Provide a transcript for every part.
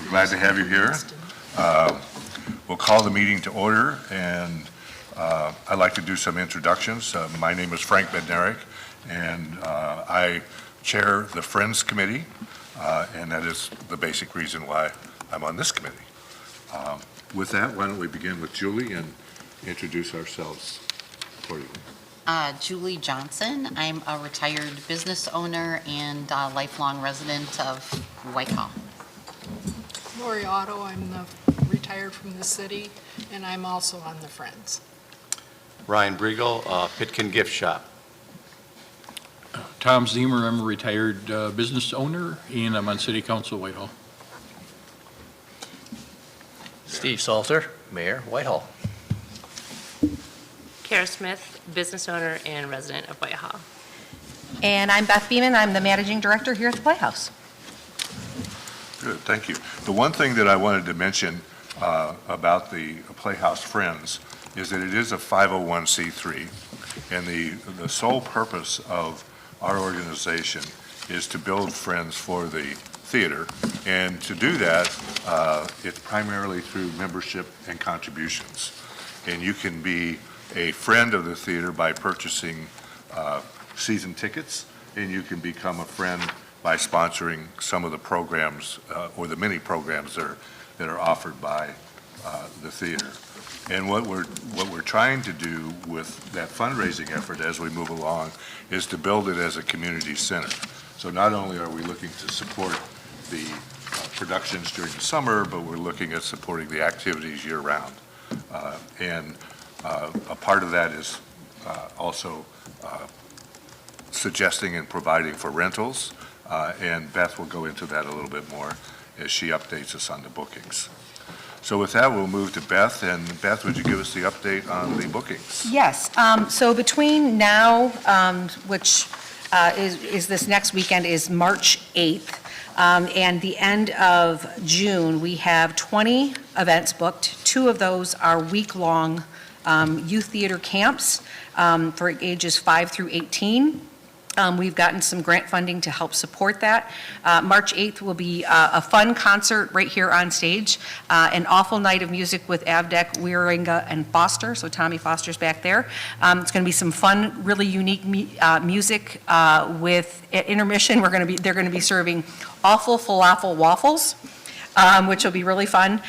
Glad to have you here. We'll call the meeting to order, and I'd like to do some introductions. My name is Frank Bednarik, and I chair the Friends Committee, and that is the basic reason why I'm on this committee. With that, why don't we begin with Julie and introduce ourselves accordingly. Julie Johnson. I'm a retired business owner and lifelong resident of Whitehall. Lori Otto, I'm retired from the city, and I'm also on the Friends. Ryan Briegel, Pitkin Gift Shop. Tom Zemer, I'm a retired business owner, and I'm on City Council, Whitehall. Steve Salter, Mayor, Whitehall. Kara Smith, business owner and resident of Whitehall. And I'm Beth Beeman. I'm the managing director here at the Playhouse. Good, thank you. The one thing that I wanted to mention about the Playhouse Friends is that it is a 501c3, and the sole purpose of our organization is to build friends for the theater, and to do that, it's primarily through membership and contributions. And you can be a friend of the theater by purchasing season tickets, and you can become a friend by sponsoring some of the programs or the many programs that are offered by the theater. And what we're trying to do with that fundraising effort as we move along is to build it as a community center. So not only are we looking to support the productions during the summer, but we're looking at supporting the activities year-round. And a part of that is also suggesting and providing for rentals. And Beth will go into that a little bit more as she updates us on the bookings. So with that, we'll move to Beth. And Beth, would you give us the update on the bookings? Yes. So between now, which is this next weekend, is March 8th, and the end of June, we have 20 events booked. 2 of those are week-long youth theater camps for ages 5 through 18. We've gotten some grant funding to help support that. March 8th will be a fun concert right here on stage, an awful night of music with Avdek, Wieringa, and Foster, so Tommy Foster's back there. It's going to be some fun, really unique music with at intermission. They're going to be serving awful falafel waffles. Which will be really fun.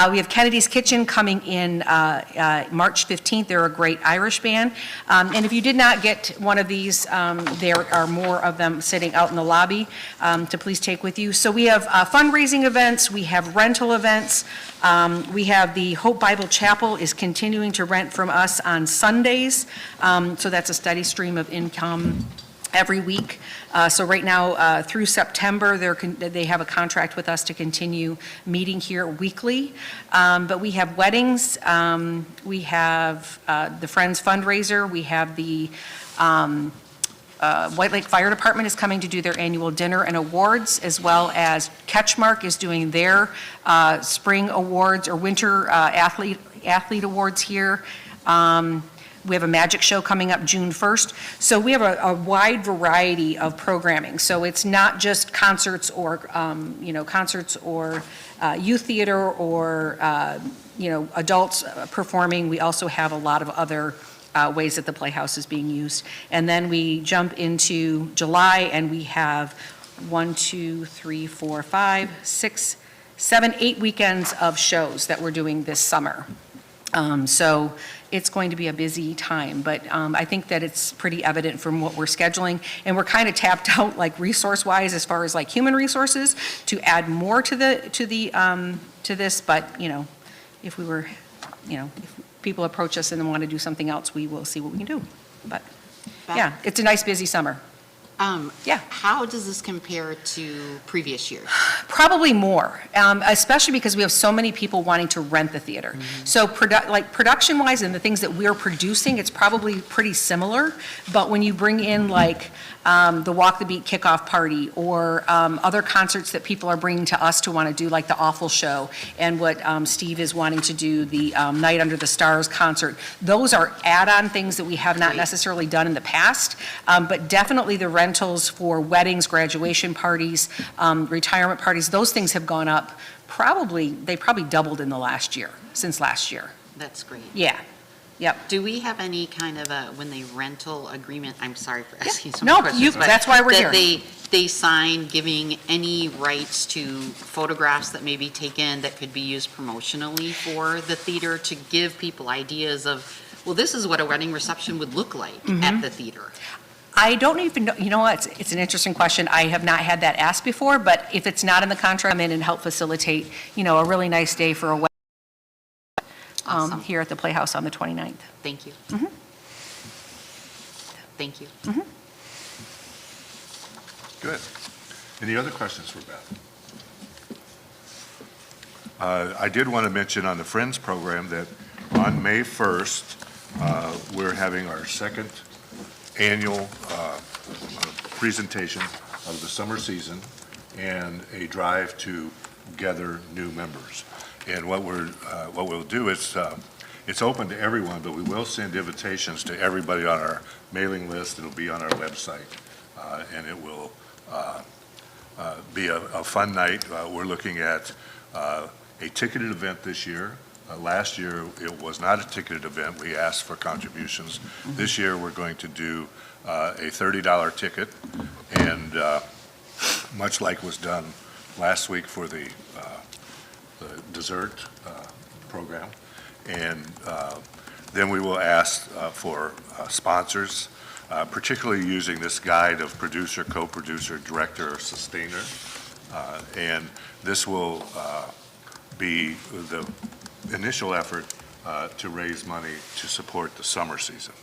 We have Kennedy's Kitchen coming in March 15th. They're a great Irish band. And if you did not get one of these, there are more of them sitting out in the lobby to please take with you. So we have fundraising events. We have rental events. We have the Hope Bible Chapel is continuing to rent from us on Sundays. So that's a steady stream of income every week. So right now, through September, they have a contract with us to continue meeting here weekly. But we have weddings, we have the Friends fundraiser, we have the White Lake Fire Department is coming to do their annual dinner and awards, as well as CatchMark is doing their spring awards or winter athlete awards here. We have a magic show coming up June 1st. So we have a wide variety of programming. So it's not just concerts or, youth theater or, adults performing. We also have a lot of other ways that the Playhouse is being used. And then we jump into July and we have 8 weekends of shows that we're doing this summer. So it's going to be a busy time, but I think that it's pretty evident from what we're scheduling, and we're kind of tapped out like resource-wise as far as like human resources to add more to this. But if we were, if people approach us and want to do something else, we will see what we can do. But yeah, it's a nice busy summer. Yeah. How does this compare to previous years? Probably more, especially because we have so many people wanting to rent the theater. Mm-hmm. So production-wise and the things that we're producing, it's probably pretty similar. But when you bring in like the Walk the Beat kickoff party or other concerts that people are bringing to us to want to do, like the Awful Show and what Steve is wanting to do, the Night Under the Stars concert, those are add-on things that we have not necessarily done in the past. But definitely the rentals for weddings, graduation parties, retirement parties, those things have gone up they probably doubled in the last year, since last year. That's great. Yeah, yep. Do we have any kind of when they rental agreement, I'm sorry for asking so No, many questions. but that's why we're here. That they sign giving any rights to photographs that may be taken that could be used promotionally for the theater to give people ideas of, well, this is what a wedding reception would look like at the theater. I don't even know, you know what, it's an interesting question. I have not had that asked before, but if it's not in the contract, come in and help facilitate, a really nice day for a wedding Awesome. here at the Playhouse on the 29th. Thank you. Thank you. Good. Any other questions for Beth? I did want to mention on the Friends program that on May 1st, we're having our second annual presentation of the summer season and a drive to gather new members. And what we'll do is, it's open to everyone, but we will send invitations to everybody on our mailing list. It'll be on our website, and it will be a fun night. We're looking at a ticketed event this year. Last year, it was not a ticketed event. We asked for contributions. This year, we're going to do a $30 ticket, and much like was done last week for the dessert program. And then we will ask for sponsors, particularly using this guide of producer, co-producer, director, or sustainer. And this will be the initial effort to raise money to support the summer season.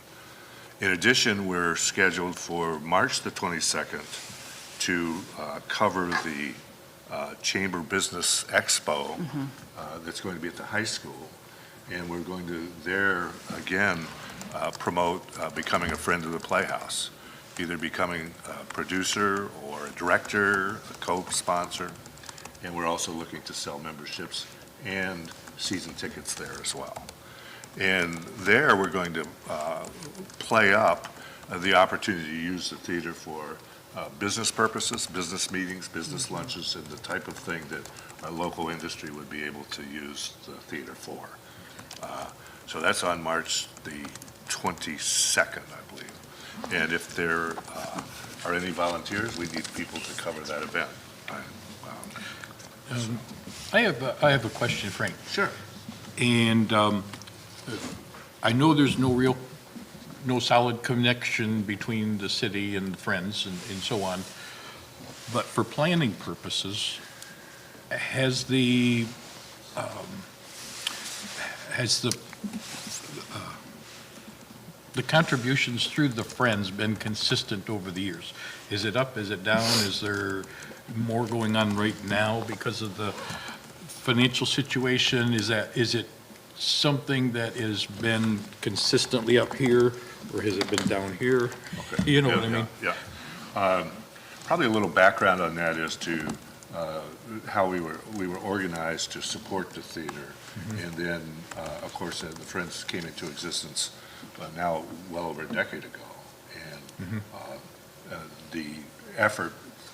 In addition, we're scheduled for March the 22nd to cover the Chamber Business Expo that's going to be at the high school. And we're going to there, again, promote becoming a friend of the Playhouse, either becoming a producer or a director, a co-sponsor. And we're also looking to sell memberships and season tickets there as well. And there, we're going to play up the opportunity to use the theater for business purposes, business meetings, business lunches, and the type of thing that our local industry would be able to use the theater for. So that's on March the 22nd, I believe. And if there are any volunteers, we need people to cover that event. I have a question, Frank. Sure. And I know there's no solid connection between the city and the Friends and so on, but for planning purposes, has the contributions through the Friends been consistent over the years? Is it up, is it down, is there more going on right now because of the financial situation? Is it something that has been consistently up here, or has it been down here? Okay. You know what I mean? Yeah. Probably a little background on that as to how we were organized to support the theater. And then, of course, the Friends came into existence now well over a decade ago. And the effort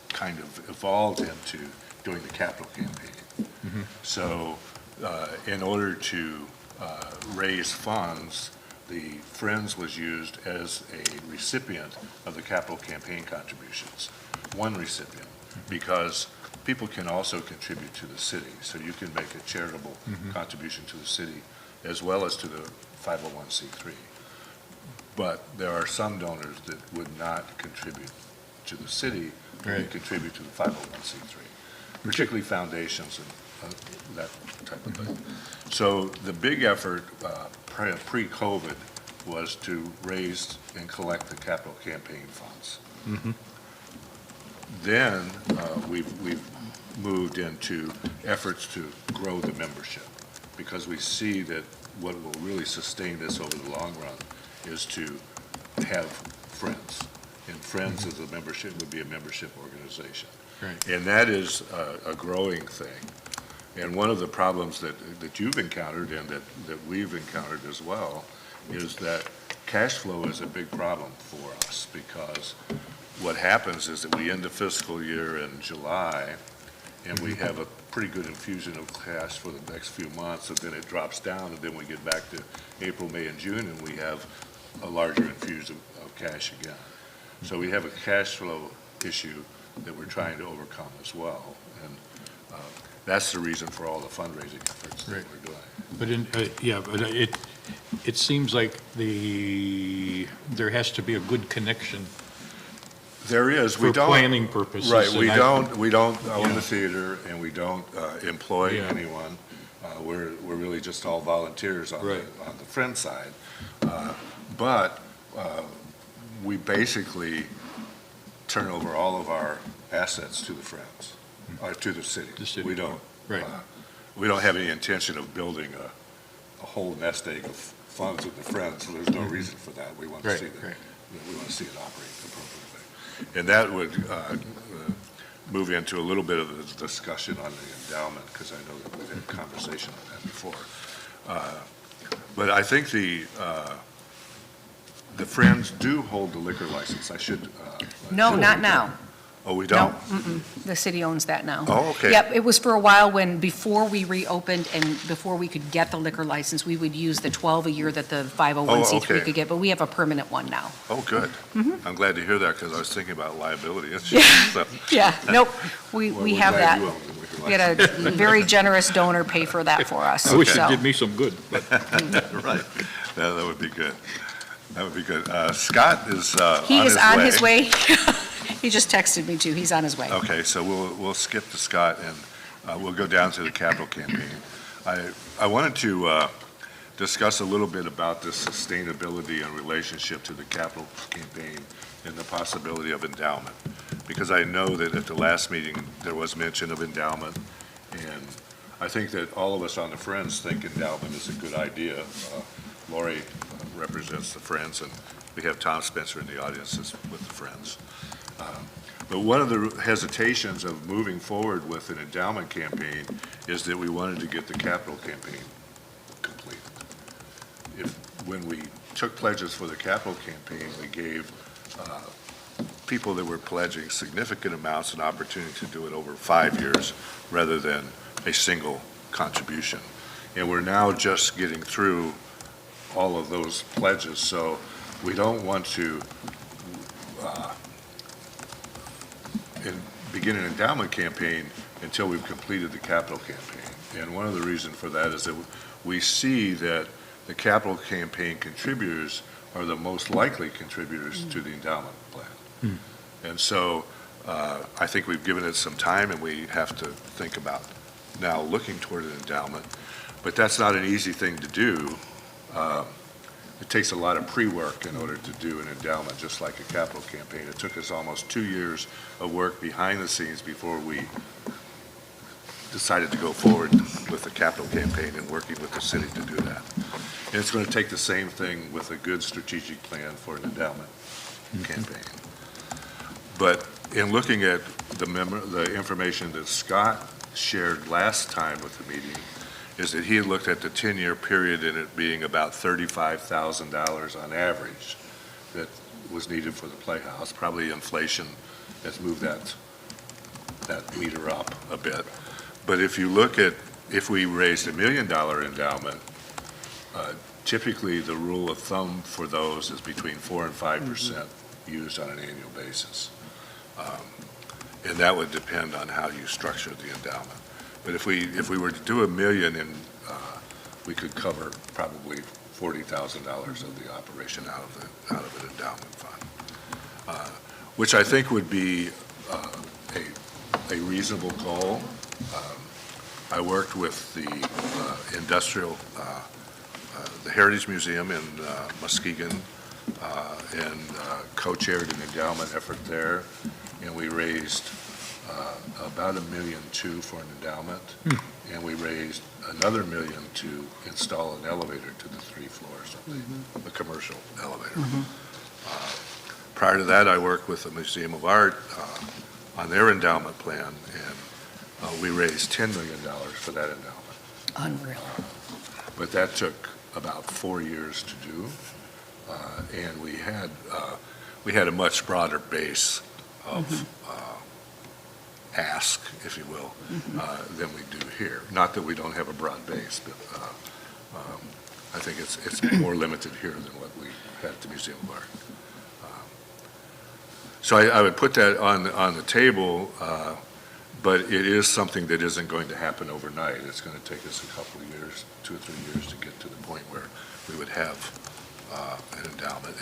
kind of evolved into doing the capital campaign. So in order to raise funds, the Friends was used as a recipient of the capital campaign contributions, one recipient, because people can also contribute to the city. So you can make a charitable contribution to the city as well as to the 501c3. But there are some donors that would not contribute to the city, but would contribute to the 501c3, particularly foundations and that type of thing. So the big effort pre-COVID was to raise and collect the capital campaign funds. Then we've moved into efforts to grow the membership, because we see that what will really sustain this over the long run is to have Friends. And Friends as a membership would be a membership organization. Right. And that is a growing thing. And one of the problems that you've encountered and that we've encountered as well is that cash flow is a big problem for us, because what happens is that we end the fiscal year in July, and we have a pretty good infusion of cash for the next few months, and then it drops down, and then we get back to April, May, and June, and we have a larger infusion of cash again. So we have a cash flow issue that we're trying to overcome as well, and that's the reason for all the fundraising efforts that Right. we're doing. But it seems like there has to be a good connection There is, we for don't. planning purposes. Right, and we I- don't own Yeah. the theater, and we don't employ Yeah. anyone. We're really just all volunteers on Right. the Friends side. But we basically turn over all of our assets to the Friends, or to the city. The city, We don't. right. We don't have any intention of building a whole nest egg of funds with the Friends, so there's no reason for that. We want to Right, see that, right. we want to see it operate appropriately. And that would move into a little bit of the discussion on the endowment, because I know that we've had a conversation on that before. But I think the Friends do hold the liquor license. I should. No, not now. Oh, we No, don't? the city owns that now. Oh, okay. Yep, it was for a while when, before we reopened and before we could get the liquor license, we would use the 12 a year that the 501c3 okay. could get, but we have a permanent one now. Oh, good. Mm-hmm. I'm glad to hear that, because I was thinking about liability issues. So, Yeah, nope, we well, we're have glad that. you own the liquor We had a very generous donor pay for that for us. I wish so. it did me some good, but Right. That would be good. That would be good. Scott is He is on his way. He just texted me too, he's on his way. Okay, so we'll skip to Scott, and we'll go down to the capital campaign. I wanted to discuss a little bit about the sustainability in relationship to the capital campaign and the possibility of endowment, because I know that at the last meeting, there was mention of endowment, and I think that all of us on the Friends think endowment is a good idea. Lori represents the Friends, and we have Tom Spencer in the audience with the Friends. But one of the hesitations of moving forward with an endowment campaign is that we wanted to get the capital campaign complete. When we took pledges for the capital campaign, we gave people that were pledging significant amounts an opportunity to do it over 5 years rather than a single contribution. And we're now just getting through all of those pledges, so we don't want to begin an endowment campaign until we've completed the capital campaign. And one of the reasons for that is that we see that the capital campaign contributors are the most likely contributors to the endowment plan. And so I think we've given it some time, and we have to think about now looking toward an endowment. But that's not an easy thing to do. It takes a lot of pre-work in order to do an endowment, just like a capital campaign. It took us almost 2 years of work behind the scenes before we decided to go forward with the capital campaign and working with the city to do that. And it's going to take the same thing with a good strategic plan for an endowment campaign. But in looking at the information that Scott shared last time with the meeting, is that he had looked at the 10-year period and it being about $35,000 on average that was needed for the Playhouse. Probably inflation has moved that meter up a bit. But if you look at, if we raised $1 million endowment, typically the rule of thumb for those is between 4% and 5% used on an annual basis. And that would depend on how you structure the endowment. But if we were to do $1 million, we could cover probably $40,000 of the operation out of an endowment fund, which I think would be a reasonable goal. I worked with the the Heritage Museum in Muskegon, and co-chaired an endowment effort there, and we raised about $1.2 million for an endowment, and we raised another $1 million to install an elevator to the 3 floors of the commercial elevator. Prior to that, I worked with the Museum of Art on their endowment plan, and we raised $10 million for that endowment. Unreal. But that took about 4 years to do, and we we had a much broader base of ask, if you will, than we do here. Not that we don't have a broad base, but I think it's more limited here than what we had at the Museum of Art. So I would put that on the table, but it is something that isn't going to happen overnight. It's going to take us a couple of years, 2 or 3 years, to get to the point where we would have an endowment.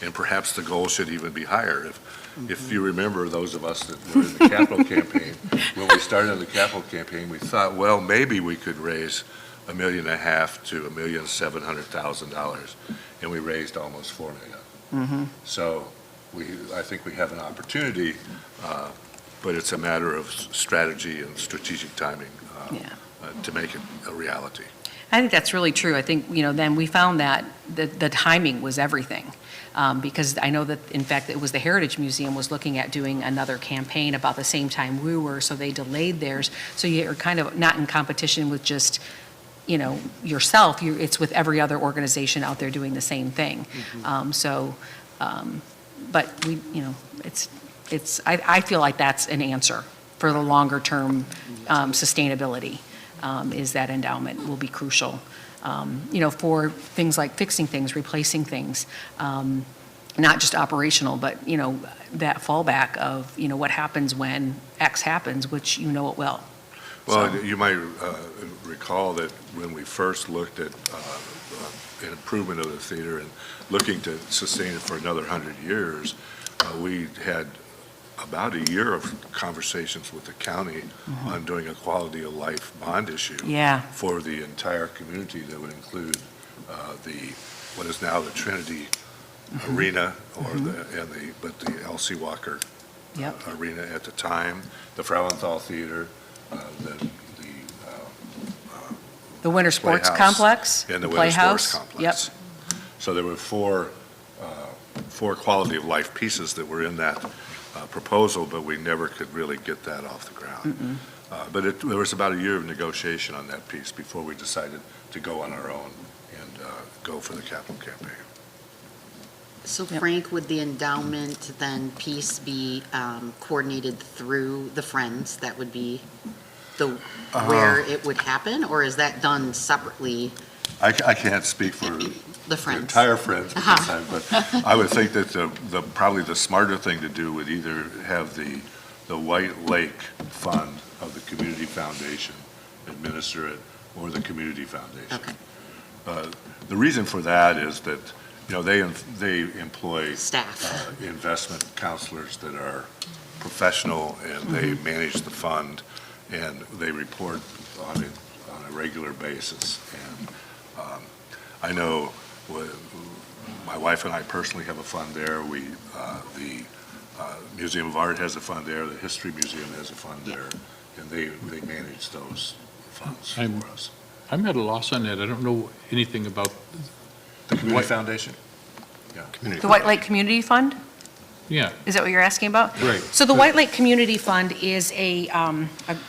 And perhaps the goal should even be higher. If you remember, those of us that were in the capital campaign, when we started the capital campaign, we thought, well, maybe we could raise $1.5 million to $1,700,000, and we raised almost $4 million. So I think we have an opportunity, but it's a matter of strategy and strategic timing to make it a reality. I think that's really true. I think, then we found that the timing was everything. Because I know that, in fact, it was the Heritage Museum was looking at doing another campaign about the same time we were, so they delayed theirs. So you're kind of not in competition with just, yourself. It's with every other organization out there doing the same thing. But we, I feel like that's an answer for the longer term sustainability. Is that endowment will be crucial. For things like fixing things, replacing things, not just operational, but, that fallback of, what happens when X happens, which it will. Well, you might recall that when we first looked at an improvement of the theater and looking to sustain it for another 100 years, we had about a year of conversations with the county on doing a quality of life bond issue for the entire community that would include what is now the Trinity Arena but the L.C. Walker Arena at the time, the Frauenthal Theater, the Winter Sports Playhouse, Complex, and the Winter Playhouse. Sports Complex. So there were four quality of life pieces that were in that proposal, but we never could really get that off the ground. But there was about a year of negotiation on that piece before we decided to go on our own and go for the capital campaign. So Frank, would the endowment then piece be coordinated through the Friends? That would be where it would happen, or is that done separately? I can't speak for The Friends. entire Friends at this time, but I would think that probably the smarter thing to do would either have the White Lake Fund of the Community Foundation administer it, or the Community Foundation. Okay. The reason for that is that, they employ Staff. investment counselors that are professional, and they manage the fund, and they report on it on a regular basis. And I know my wife and I personally have a fund there. The Museum of Art has a fund there. The History Museum has a fund there, and they manage those funds for us. I'm at a loss on that. I don't know anything about. The Community Foundation? Yeah. The White Lake Community Fund? Yeah, Is that what you're asking about? right. So the White Lake Community Fund is a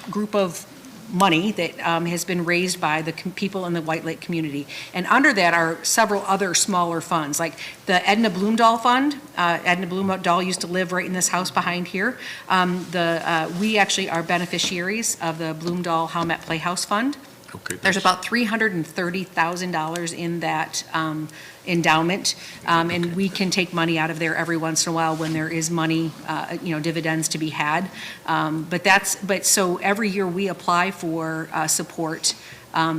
group of money that has been raised by the people in the White Lake community. And under that are several other smaller funds, like the Edna Bloomdahl Fund. Edna Bloomdahl used to live right in this house behind here. We actually are beneficiaries of the Bloomdahl Howmet Playhouse Fund. Okay. There's about $330,000 in that endowment, and we can take money out of there every once in a while when there is money, dividends to be had. But so every year we apply for support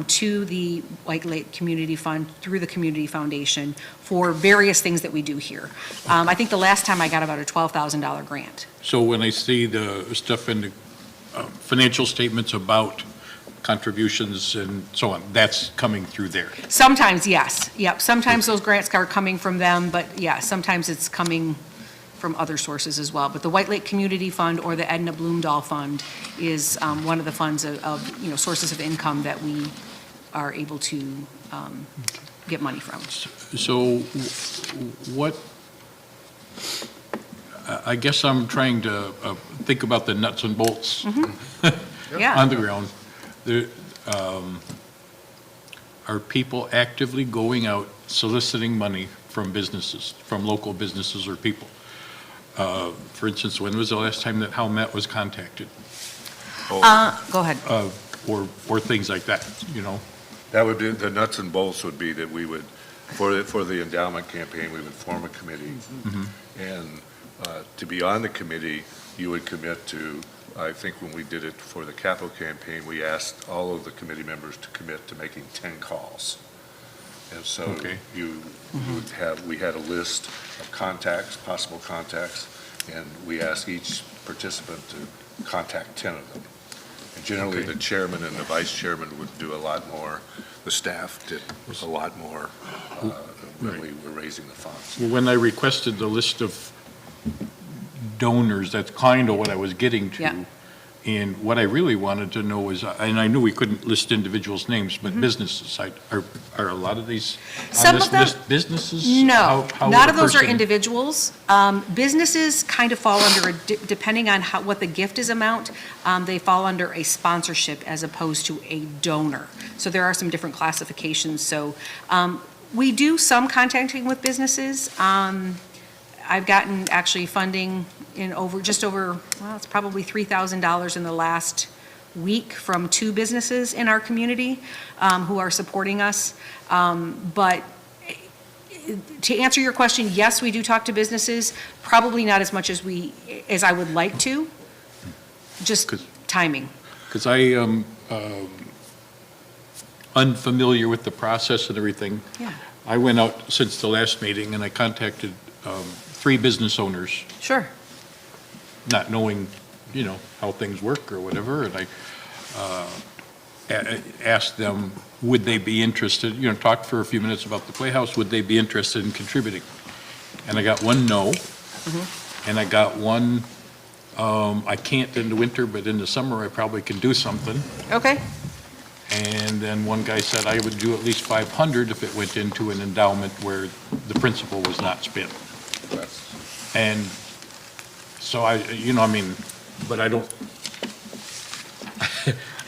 to the White Lake Community Fund through the Community Foundation for various things that we do here. I think the last time I got about a $12,000 grant. So when I see the stuff in the financial statements about contributions and so on, that's coming through there. Sometimes, yes. Yep. Sometimes those grants are coming from them, but yeah, sometimes it's coming from other sources as well. But the White Lake Community Fund or the Edna Bloomdahl Fund is one of the funds of sources of income that we are able to get money from. So what, I guess I'm trying to think about the nuts and bolts Yeah. on the ground. Are people actively going out soliciting money from businesses, from local businesses or people? For instance, when was the last time that How Met was contacted? Go ahead. Or things like that, you know? That would be, the nuts and bolts would be that we would, for the endowment campaign, we would form a committee. And to be on the committee, you would commit to, I think when we did it for the capital campaign, we asked all of the committee members to commit to making 10 calls. And so Okay. you would have, we had a list of contacts, possible contacts, and we asked each participant to contact 10 of them. And generally, Okay. the chairman and the vice chairman would do a lot more. The staff did a lot more when we were raising the funds. Well, when I requested the list of donors, that's kind of what I was getting to. Yeah. And what I really wanted to know is, and I knew we couldn't list individuals' names, but businesses, are a lot of these on Some this of them- list businesses? No, How none would of a those are person- individuals. Businesses kind of fall under, depending on what the gift is amount, they fall under a sponsorship as opposed to a donor. So there are some different classifications. So we do some contacting with businesses. I've gotten actually funding in just over, well, it's probably $3,000 in the last week from 2 businesses in our community who are supporting us. But to answer your question, yes, we do talk to businesses, probably not as much as I would like to, just 'Cause- timing. Because I am unfamiliar with the process and everything. Yeah. I went out since the last meeting and I contacted 3 business owners, Sure. not knowing, how things work or whatever, and I asked them, would they be interested, talked for a few minutes about the Playhouse, would they be interested in contributing? And I got one no, and I got one, I can't in the winter, but in the summer I probably can do something. Okay. And then one guy said I would do at least 500 if it went into an endowment where the principal was not spent. And so but I don't,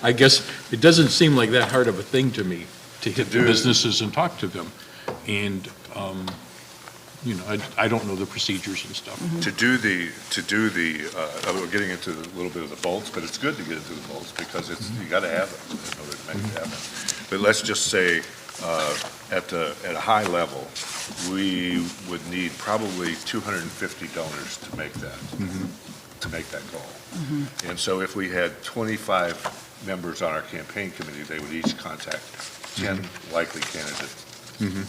I guess it doesn't seem like that hard of a thing to me to hit the do. businesses and talk to them. And, I don't know the procedures and stuff. We're getting into a little bit of the bolts, but it's good to get into the bolts because you got to have it in order to make it happen. But let's just say, at a high level, we would need probably 250 donors to make that goal. And so if we had 25 members on our campaign committee, they would each contact 10 likely candidates,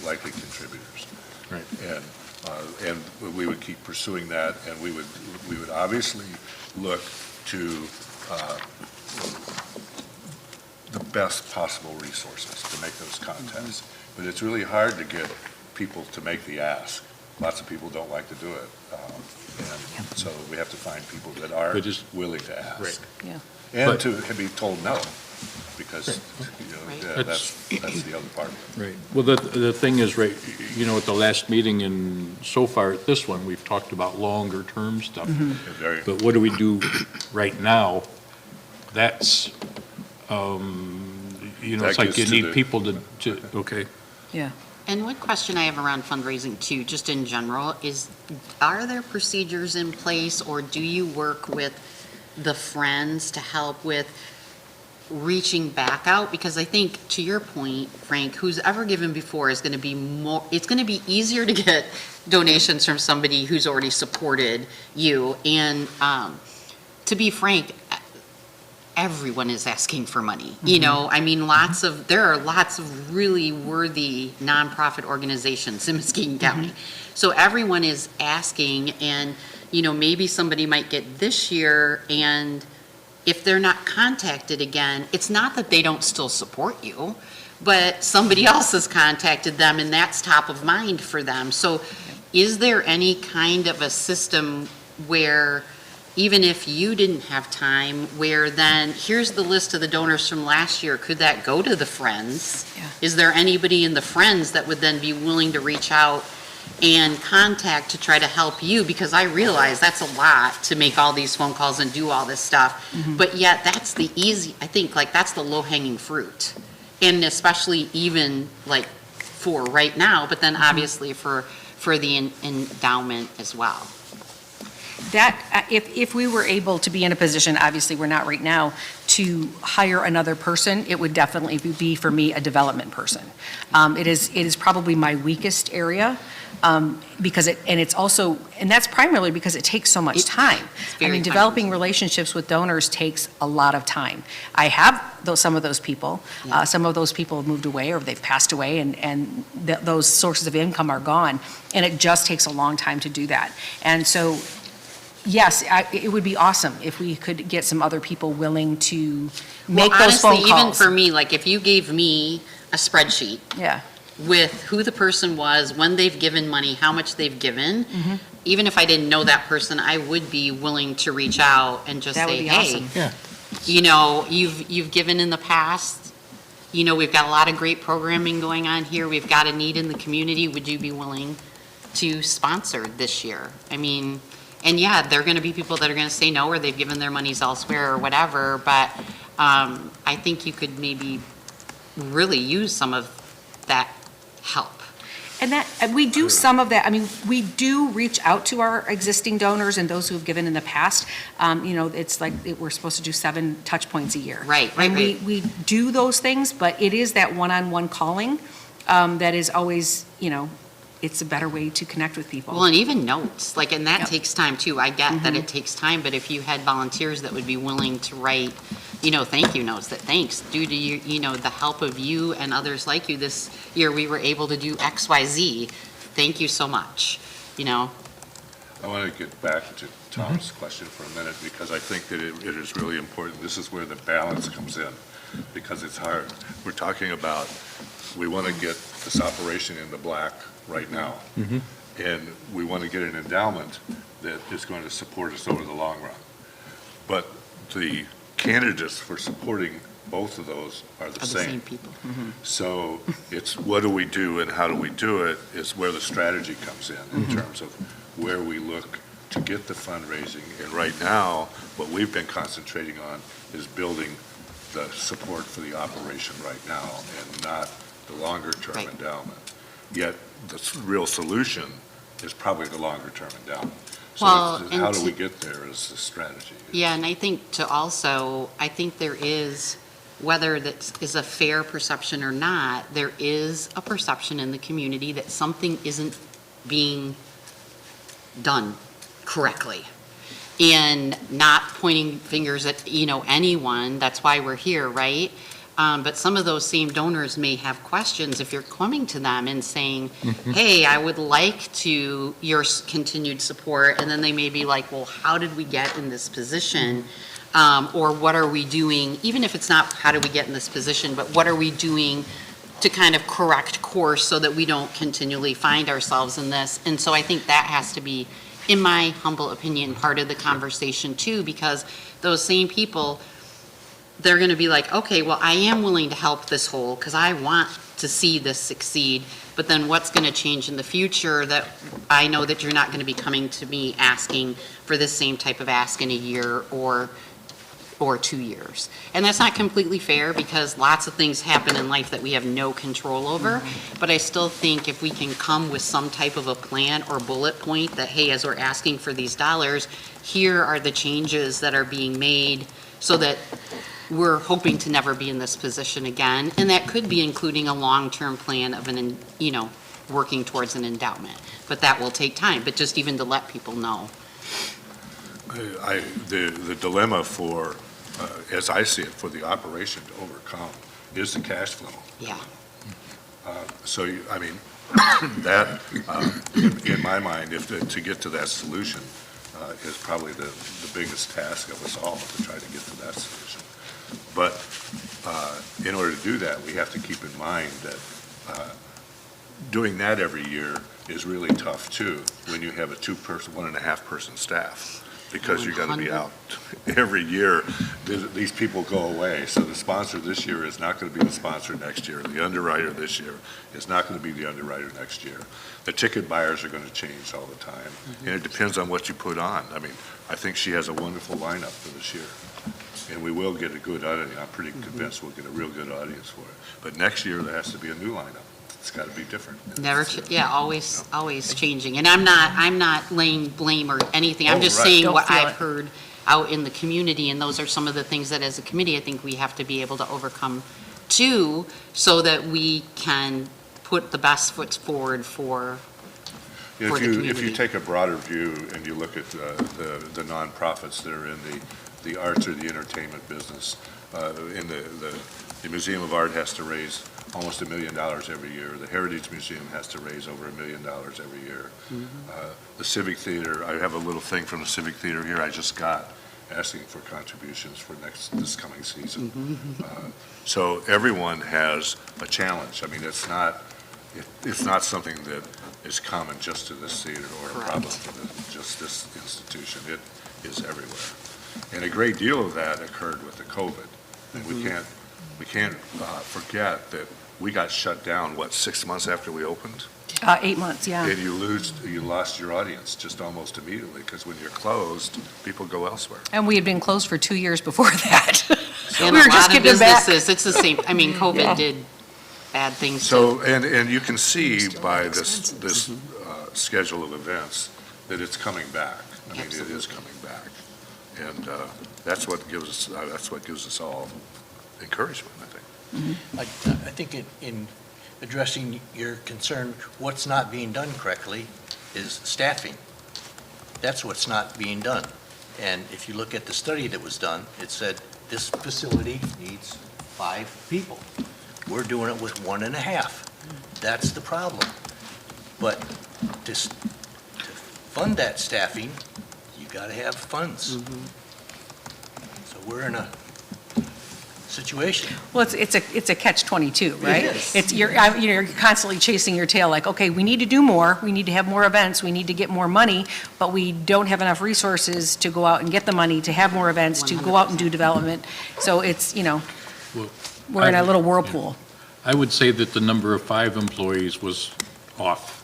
likely contributors. Right. And we would keep pursuing that, and we would obviously look to the best possible resources to make those contacts. But it's really hard to get people to make the ask. Lots of people don't like to do it. And so we have to find people that are But just- willing to ask. Right. Yeah. And But- to be told no, because, Right. that's the other part of it. Right. Well, the thing is, right, at the last meeting and so far at this one, we've talked about longer term stuff. Very- But what do we do right now? That's, That it's like gets you to need the- people to, okay. Yeah. And one question I have around fundraising too, just in general, is are there procedures in place or do you work with the Friends to help with reaching back out? Because I think, to your point, Frank, who's ever given before is going to be more, it's going to be easier to get donations from somebody who's already supported you. And to be frank, everyone is asking for money. I mean, there are lots of really worthy nonprofit organizations in Muskegon County. So everyone is asking, and, maybe somebody might get this year, and if they're not contacted again, it's not that they don't still support you, but somebody else has contacted them, and that's top of mind for them. So is there any kind of a system where, even if you didn't have time, where then, here's the list of the donors from last year, could that go to the Friends? Yeah. Is there anybody in the Friends that would then be willing to reach out and contact to try to help you? Because I realize that's a lot to make all these phone calls and do all this stuff, but yet that's the easy, I think, that's the low-hanging fruit. And especially even for right now, but then obviously for the endowment as well. if we were able to be in a position, obviously, we're not right now, to hire another person, it would definitely be, for me, a development person. It is probably my weakest area, because it's also, and that's primarily because it takes so much time. I mean, developing relationships with donors takes a lot of time. I have some of those people. Yeah. Some of those people have moved away, or they've passed away, and those sources of income are gone, and it just takes a long time to do that. And so, yes, it would be awesome if we could get some other people willing to make those phone calls. Honestly, even for me, like, if you gave me a spreadsheet Yeah. with who the person was, when they've given money, how much they've given, Mm-hmm. even if I didn't know that person, I would be willing to reach out and just That would say, be hey, awesome. Yeah. you know, you've given in the past, you know, we've got a lot of great programming going on here, we've got a need in the community, would you be willing to sponsor this year? I mean, and yeah, there are gonna be people that are gonna say no, or they've given their monies elsewhere or whatever, but, I think you could maybe really use some of that help. And we do some of that. I mean, we do reach out to our existing donors and those who have given in the past. You know, it's like, we're supposed to do 7 touch points a year. Right. And we do those things, but it is that one-on-one calling that is always, you know, it's a better way to connect with people. Well, and even notes, like, and that Yep. takes time too. I get that it takes time, but if you had volunteers that would be willing to write, you know, thank you notes, that thanks, due to you, you know, the help of you and others like you this year, we were able to do X, Y, Z. Thank you so much, you know? I want to get back to Tom's question for a minute, because I think that it is really important. This is where the balance comes in, because it's hard. We're talking about, we want to get this operation in the black right now. And we want to get an endowment that is going to support us over the long run. But the candidates for supporting both of those are the Of the same. same people. So it's what do we do and how do we do it is where the strategy comes in terms of where we look to get the fundraising. And right now, what we've been concentrating on is building the support for the operation right now and not the longer-term Right. endowment. Yet the real solution is probably the longer-term endowment. So Well, it's- and how do we to- get there is the strategy. Yeah, and I think to also, I think there is, whether that is a fair perception or not, there is a perception in the community that something isn't being done correctly. And not pointing fingers at, you know, anyone, that's why we're here, right? But some of those same donors may have questions if you're coming to them and saying, hey, I would like to, your continued support, and then they may be like, well, how did we get in this position? Or what are we doing, even if it's not how did we get in this position, but what are we doing to kind of correct course so that we don't continually find ourselves in this? And so I think that has to be, in my humble opinion, part of the conversation too, because those same people, they're going to be like, okay, well, I am willing to help this whole, because I want to see this succeed, but then what's going to change in the future that I know that you're not going to be coming to me asking for this same type of ask in a year or 2 years. And that's not completely fair, because lots of things happen in life that we have no control over, but I still think if we can come with some type of a plan or bullet point that, hey, as we're asking for these dollars, here are the changes that are being made so that we're hoping to never be in this position again. And that could be including a long-term plan of an, you know, working towards an endowment. But that will take time, but just even to let people know. The dilemma for, as I see it, for the operation to overcome is the cash flow. Yeah. So, I mean, that, in my mind, to get to that solution is probably the biggest task of us all, to try to get to that solution. But in order to do that, we have to keep in mind that doing that every year is really tough too, when you have a 2-person, 1.5-person staff, because you're going to be 100. out every year. These people go away, so the sponsor this year is not going to be the sponsor next year. The underwriter this year is not going to be the underwriter next year. The ticket buyers are going to change all the time, and it depends on what you put on. I mean, I think she has a wonderful lineup for this year, and we will get a good audience. I'm pretty convinced we'll get a real good audience for it. But next year, there has to be a new lineup. it's got to be different. Never, yeah, always changing. And I'm not laying blame or anything. I'm Oh, just right. saying Don't what feel I've it. heard out in the community, and those are some of the things that as a committee, I think we have to be able to overcome too, so that we can put the best foot forward for If for the you community. take a broader view and you look at the nonprofits that are in the arts or the entertainment business, in the Museum of Art has to raise almost $1 million every year. The Heritage Museum has to raise over $1 million every year. The Civic Theater, I have a little thing from the Civic Theater here I just got, asking for contributions for this coming season. So everyone has a challenge. I mean, it's not something that is common just to this theater or a Correct. problem for just this institution. It is everywhere. And a great deal of that occurred with the COVID. And we can't forget that we got shut down, 6 months after we opened? 8 months, yeah. And you lost your audience just almost immediately, because when you're closed, people go elsewhere. And we had been closed for 2 years before that. And We a were just lot of getting them back. businesses, it's the same, I mean, Yeah. COVID did bad things too. So, and you can see Still by have this expenses. schedule of events that it's coming back. I mean, it is Absolutely. coming back. And that's what gives us all encouragement, I think. I think in addressing your concern, what's not being done correctly is staffing. That's what's not being done. And if you look at the study that was done, it said this facility needs 5 people. We're doing it with 1.5. That's the problem. But to fund that staffing, you got to have funds. So we're in a situation. Well, it's a catch-22, right? is. It's, you're constantly chasing your tail, like, okay, we need to do more, we need to have more events, we need to get more money, but we don't have enough resources to go out and get the money to have more events, to go out and do development. So it's, Well, we're in a little whirlpool. I would say that the number of 5 employees was off.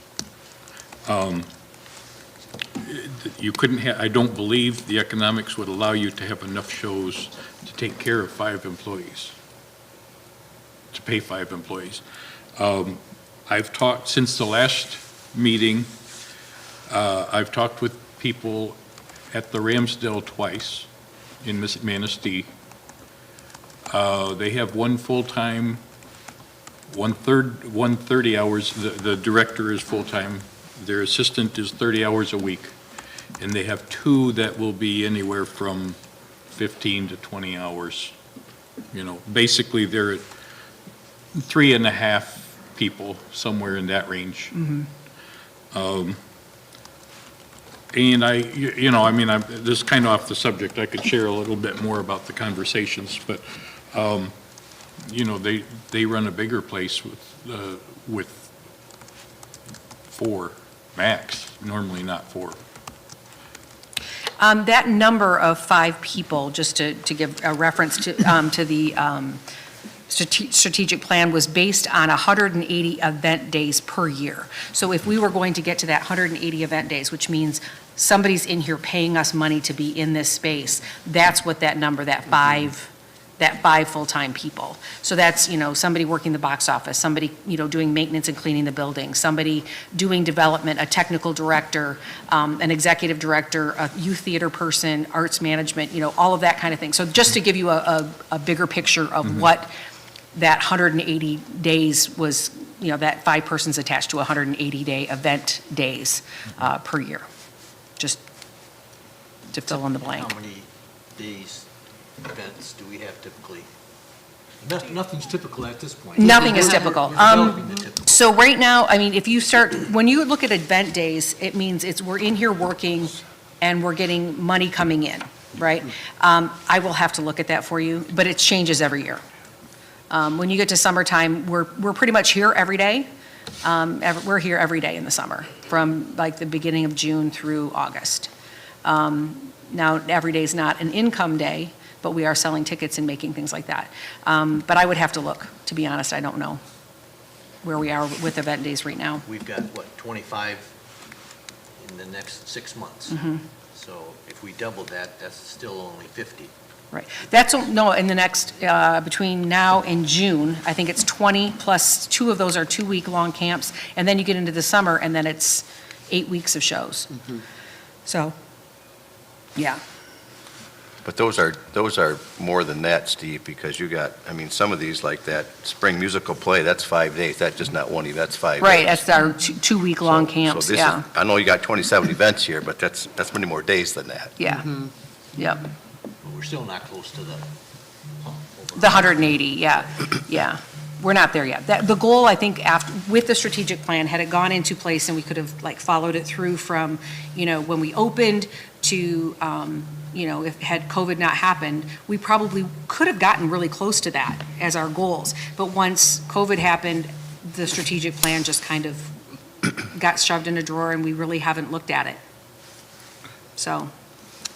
You couldn't have, I don't believe the economics would allow you to have enough shows to take care of 5 employees, to pay 5 employees. I've talked, since the last meeting, I've talked with people at the Ramsdale twice in Manistee. They have one full-time, 130 hours, the director is full-time, their assistant is 30 hours a week, and they have 2 that will be anywhere from 15 to 20 hours. You know, basically, they're at 3.5 people, somewhere in that range. And this is kind of off the subject, I could share a little bit more about the conversations, but, they run a bigger place with 4 max, normally not 4. That number of 5 people, just to give a reference to the strategic plan, was based on 180 event days per year. So if we were going to get to that 180 event days, which means somebody's in here paying us money to be in this space, that's what that number, that 5 full-time people. So that's, somebody working the box office, somebody, doing maintenance and cleaning the building, somebody doing development, a technical director, an executive director, a youth theater person, arts management, all of that kind of thing. So just to give you a bigger picture of what that 180 days was, that 5 persons attached to 180-day event days per year, just to fill in the blank. How many days events do we have typically? Nothing's typical at this point. Nothing is typical. We're developing the typical. So right now, if you start, when you look at event days, it means we're in here working and we're getting money coming in, right? I will have to look at that for you, but it changes every year. When you get to summertime, we're pretty much here every day. We're here every day in the summer, from like the beginning of June through August. Now, every day is not an income day, but we are selling tickets and making things like that. But I would have to look, to be honest, I don't know where we are with event days right now. We've got, 25 in the next 6 months? So if we double that, that's still only 50. Right. That's, no, in the next, between now and June, I think it's 20 plus 2 of those are 2-week-long camps, and then you get into the summer, and then it's 8 weeks of shows. So, yeah. But those are more than that, Steve, because you got, I mean, some of these, like that spring musical play, that's 5 days. That's just not one event, that's 5 days. Right, that's our 2-week-long camps, So this yeah. is, I know you got 27 events here, but that's many more days than that. Yeah. Yep. But we're still not close to the. The 180, yeah, yeah. We're not there yet. The goal, I think, with the strategic plan, had it gone into place and we could have like followed it through from, when we opened to, if had COVID not happened, we probably could have gotten really close to that as our goals. But once COVID happened, the strategic plan just kind of got shoved in a drawer and we really haven't looked at it. So.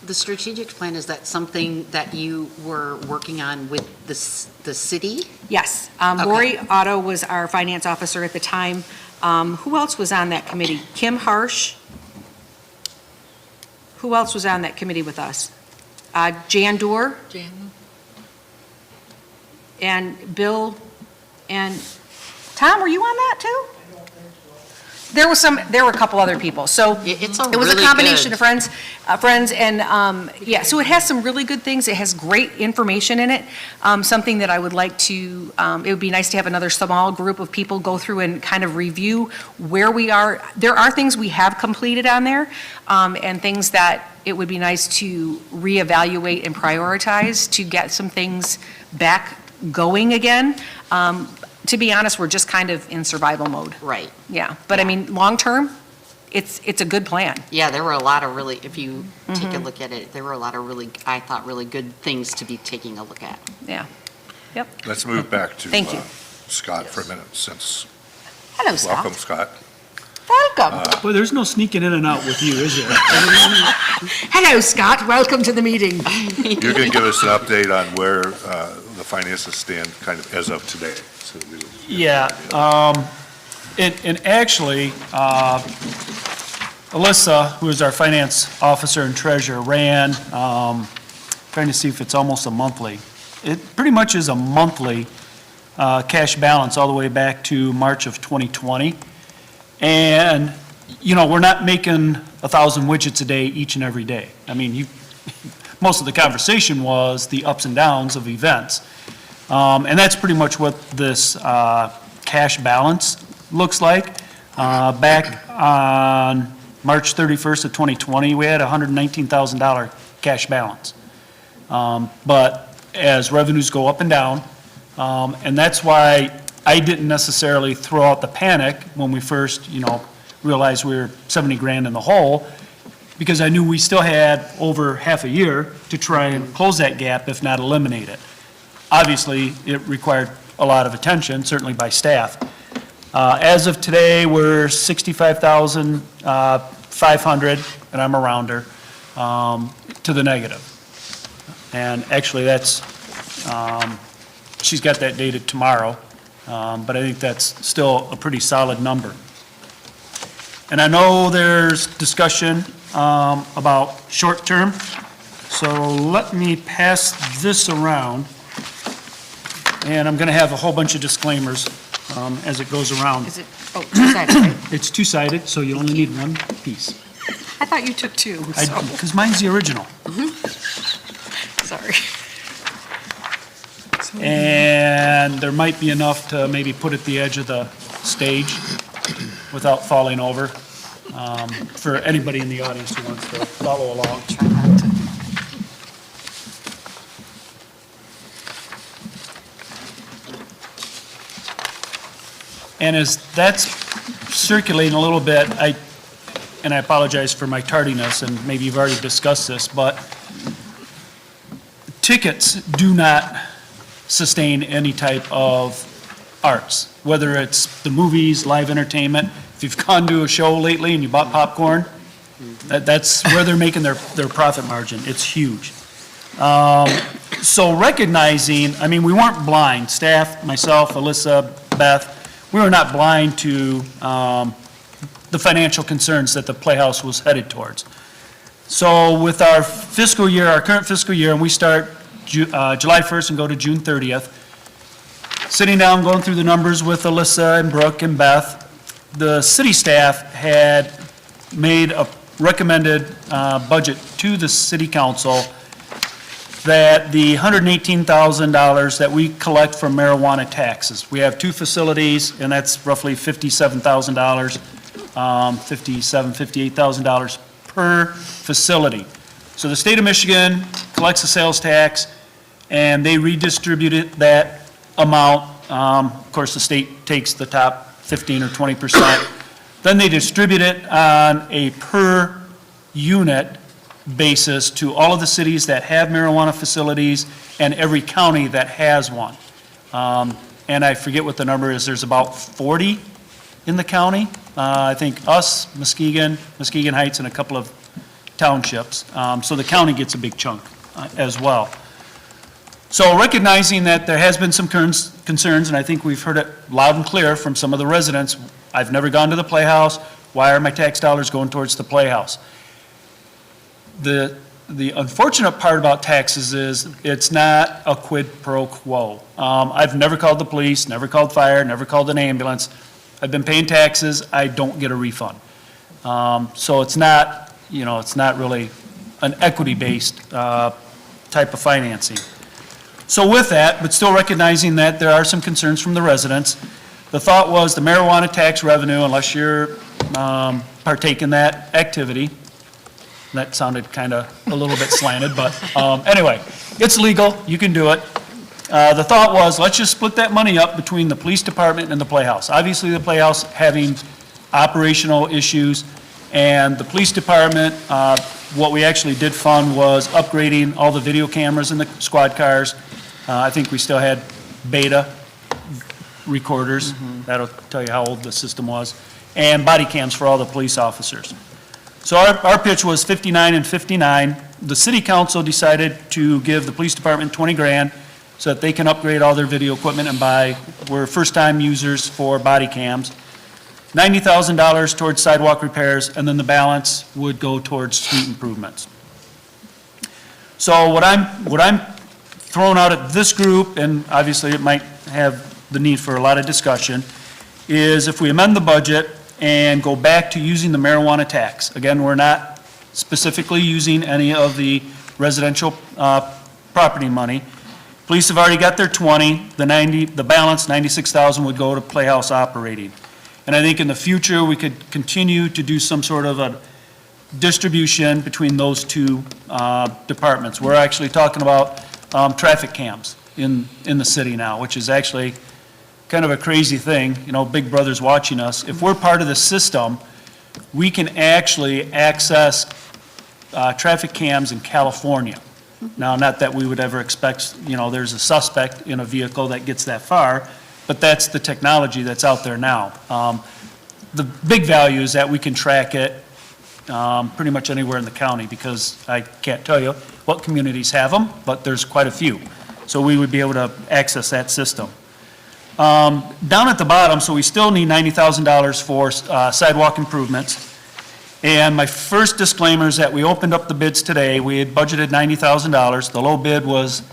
The strategic plan, is that something that you were working on with the city? Yes. Lori Otto was our finance officer at the time. Who else was on that committee? Kim Harsh? Who else was on that committee with us? Jan Dorr Jan, and Bill and Tom, were you on that too? There were a couple other people. So It's a it was a really combination good- of friends, and, yeah, so it has some really good things. It has great information in it. Something that I would like to, it would be nice to have another small group of people go through and kind of review where we are. There are things we have completed on there, and things that it would be nice to reevaluate and prioritize to get some things back going again. To be honest, we're just kind of in survival mode. Right. Yeah, but I mean, long-term, it's a good plan. Yeah, there were a lot of really, if you take a look at it, there were a lot of really, I thought, really good things to be taking a look at. Yeah. Let's move back to Thank you. Scott for a minute, since, Hello, Scott. welcome, Scott. Welcome. Well, there's no sneaking in and out with you, is there? Hello, Scott. Welcome to the meeting. You can give us an update on where the finances stand kind of as of today. So we- Yeah, and actually, Alyssa, who is our finance officer and treasurer, ran, trying to see if it's almost a monthly. It pretty much is a monthly cash balance all the way back to March of 2020. And, we're not making 1,000 widgets a day each and every day. I mean, most of the conversation was the ups and downs of events. And that's pretty much what this cash balance looks like. Back on March 31st of 2020, we had a $119,000 cash balance. But as revenues go up and down, and that's why I didn't necessarily throw out the panic when we first, realized we were 70 grand in the hole, because I knew we still had over half a year to try and close that gap, if not eliminate it. Obviously, it required a lot of attention, certainly by staff. As of today, we're 65,500, and I'm a rounder, to the negative. And actually, that's, she's got that dated tomorrow, but I think that's still a pretty solid number. And I know there's discussion about short-term, so let me pass this around. And I'm going to have a whole bunch of disclaimers as it goes around. Is it, two-sided, right? It's two-sided, so you only need one piece. I thought you took two, so, Because mine's the original. sorry. And there might be enough to maybe put at the edge of the stage without falling over, for anybody in the audience who wants to follow along. Try not to. And as that's circulating a little bit, and I apologize for my tardiness, and maybe you've already discussed this, but tickets do not sustain any type of arts, whether it's the movies, live entertainment. If you've gone to a show lately and you bought popcorn, that's where they're making their profit margin. It's huge. So recognizing, I mean, we weren't blind, staff, myself, Alyssa, Beth, we were not blind to the financial concerns that the Playhouse was headed towards. So with our fiscal year, our current fiscal year, and we start July 1st and go to June 30th. Sitting down, going through the numbers with Alyssa and Brooke and Beth, the city staff had made a recommended budget to the city council that the $118,000 that we collect from marijuana taxes, we have two facilities, and that's roughly $57,000, $58,000 per facility. So the state of Michigan collects the sales tax, and they redistribute that amount. Of course, the state takes the top 15 or 20%. Then they distribute it on a per unit basis to all of the cities that have marijuana facilities and every county that has one. And I forget what the number is. There's about 40 in the county. I think us, Muskegon Heights, and a couple of townships. So the county gets a big chunk as well. So recognizing that there has been some concerns, and I think we've heard it loud and clear from some of the residents, I've never gone to the Playhouse. Why are my tax dollars going towards the Playhouse? The unfortunate part about taxes is it's not a quid pro quo. I've never called the police, never called fire, never called an ambulance. I've been paying taxes, I don't get a refund. So it's not, it's not really an equity-based type of financing. So with that, but still recognizing that there are some concerns from the residents, the thought was the marijuana tax revenue, unless you're partake in that activity, that sounded kind of a little bit slanted, but anyway, it's legal, you can do it. The thought was, let's just split that money up between the police department and the Playhouse. Obviously, the Playhouse having operational issues, and the police department, what we actually did fund was upgrading all the video cameras in the squad cars. I think we still had beta recorders. That'll tell you how old the system was. And body cams for all the police officers. So our pitch was 59 and 59. The city council decided to give the police department 20 grand so that they can upgrade all their video equipment and we're first-time users for body cams. $90,000 towards sidewalk repairs, and then the balance would go towards street improvements. So what I'm throwing out at this group, and obviously it might have the need for a lot of discussion, is if we amend the budget and go back to using the marijuana tax. Again, we're not specifically using any of the residential property money. Police have already got their 20, the balance, 96,000, would go to Playhouse operating. And I think in the future, we could continue to do some sort of a distribution between those two departments. We're actually talking about traffic cams in the city now, which is actually kind of a crazy thing. Big Brother's watching us. If we're part of the system, we can actually access traffic cams in California. Now, not that we would ever expect, there's a suspect in a vehicle that gets that far, but that's the technology that's out there now. The big value is that we can track it pretty much anywhere in the county, because I can't tell you what communities have them, but there's quite a few. So we would be able to access that system. Down at the bottom, so we still need $90,000 for sidewalk improvements. And my first disclaimer is that we opened up the bids today. We had budgeted $90,000. The low bid was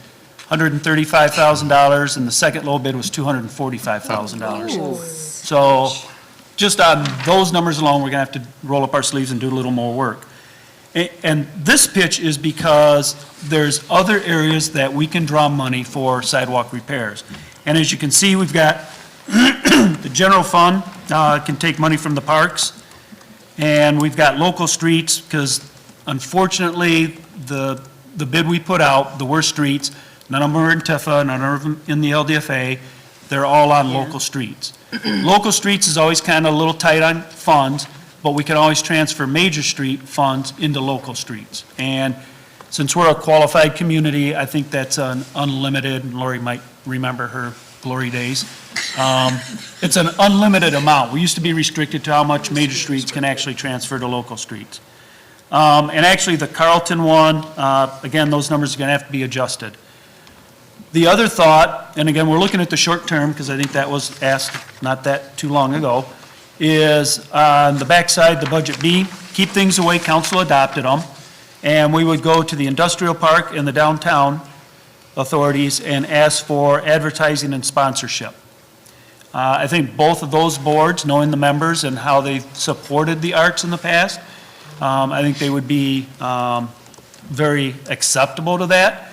$135,000, and the second low bid was $245,000. So just on those numbers alone, we're going to have to roll up our sleeves and do a little more work. And this pitch is because there's other areas that we can draw money for sidewalk repairs. And as you can see, we've got the general fund can take money from the parks. And we've got local streets, because unfortunately, the bid we put out, the worst streets, none of them are in Tifa, none of them in the LDFA, they're all on local streets. Local streets is always kind of a little tight on funds, but we can always transfer major street funds into local streets. And since we're a qualified community, I think that's an unlimited, and Lori might remember her glory days. It's an unlimited amount. We used to be restricted to how much major streets can actually transfer to local streets. And actually, the Carlton one, again, those numbers are going to have to be adjusted. The other thought, and again, we're looking at the short term, because I think that was asked not that too long ago, is on the backside, the budget B, keep things the way council adopted them, and we would go to the industrial park in the downtown authorities and asked for advertising and sponsorship. I think both of those boards, knowing the members and how they've supported the arts in the past, I think they would be very acceptable to that.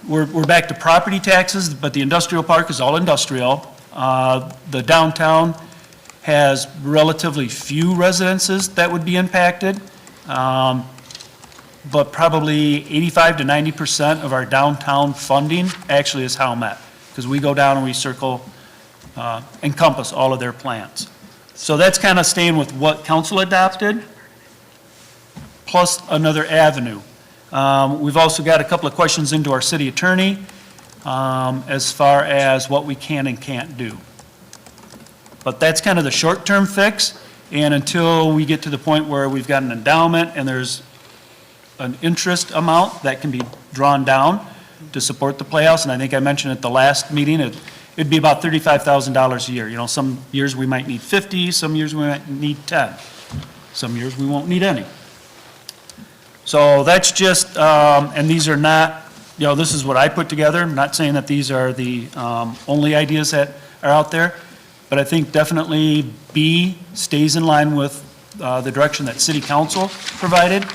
We're back to property taxes, but the industrial park is all industrial. The downtown has relatively few residences that would be impacted, but probably 85 to 90% of our downtown funding actually is Howmet, because we go down and we circle, encompass all of their plans. So that's kind of staying with what council adopted, plus another avenue. We've also got a couple of questions into our city attorney as far as what we can and can't do. But that's kind of the short-term fix, and until we get to the point where we've got an endowment and there's an interest amount that can be drawn down to support the Playhouse, and I think I mentioned at the last meeting, it'd be about $35,000 a year. You know, some years we might need 50, some years we might need 10, some years we won't need any. So that's just, and these are not, you know, this is what I put together. I'm not saying that these are the only ideas that are out there, but I think definitely B stays in line with the direction that City Council provided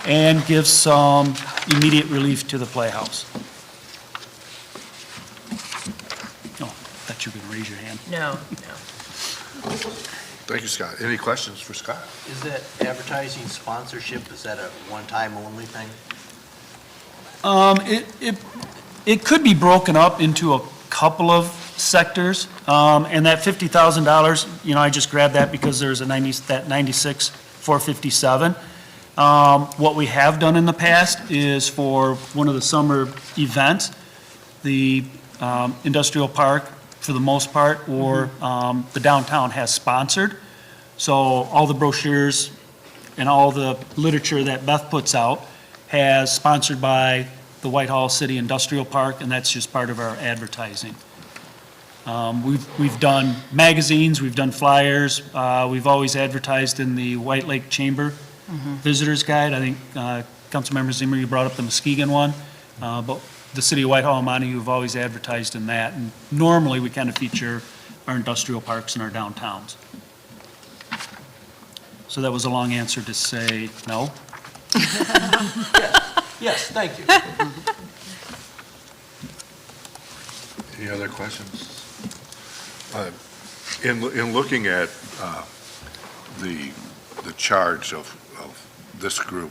and gives some immediate relief to the Playhouse. Oh, thought you could raise your hand. No. Thank you, Scott. Any questions for Scott? Is that advertising sponsorship, is that a one-time only thing? It could be broken up into a couple of sectors, and that $50,000, you know, I just grabbed that because there's that 96,457. What we have done in the past is for one of the summer events, the industrial park, for the most part, or the downtown has sponsored. So all the brochures and all the literature that Beth puts out has sponsored by the Whitehall City Industrial Park, and that's just part of our advertising. We've done magazines, we've done flyers, we've always advertised in the White Lake Chamber Visitors Guide. I think Councilmember Zimmer, you brought up the Muskegon one, but the City of Whitehall and Montague have always advertised in that, and normally we kind of feature our industrial parks and our downtowns. So that was a long answer to say no. Yes, thank you. Any other questions? In looking at the charge of this group,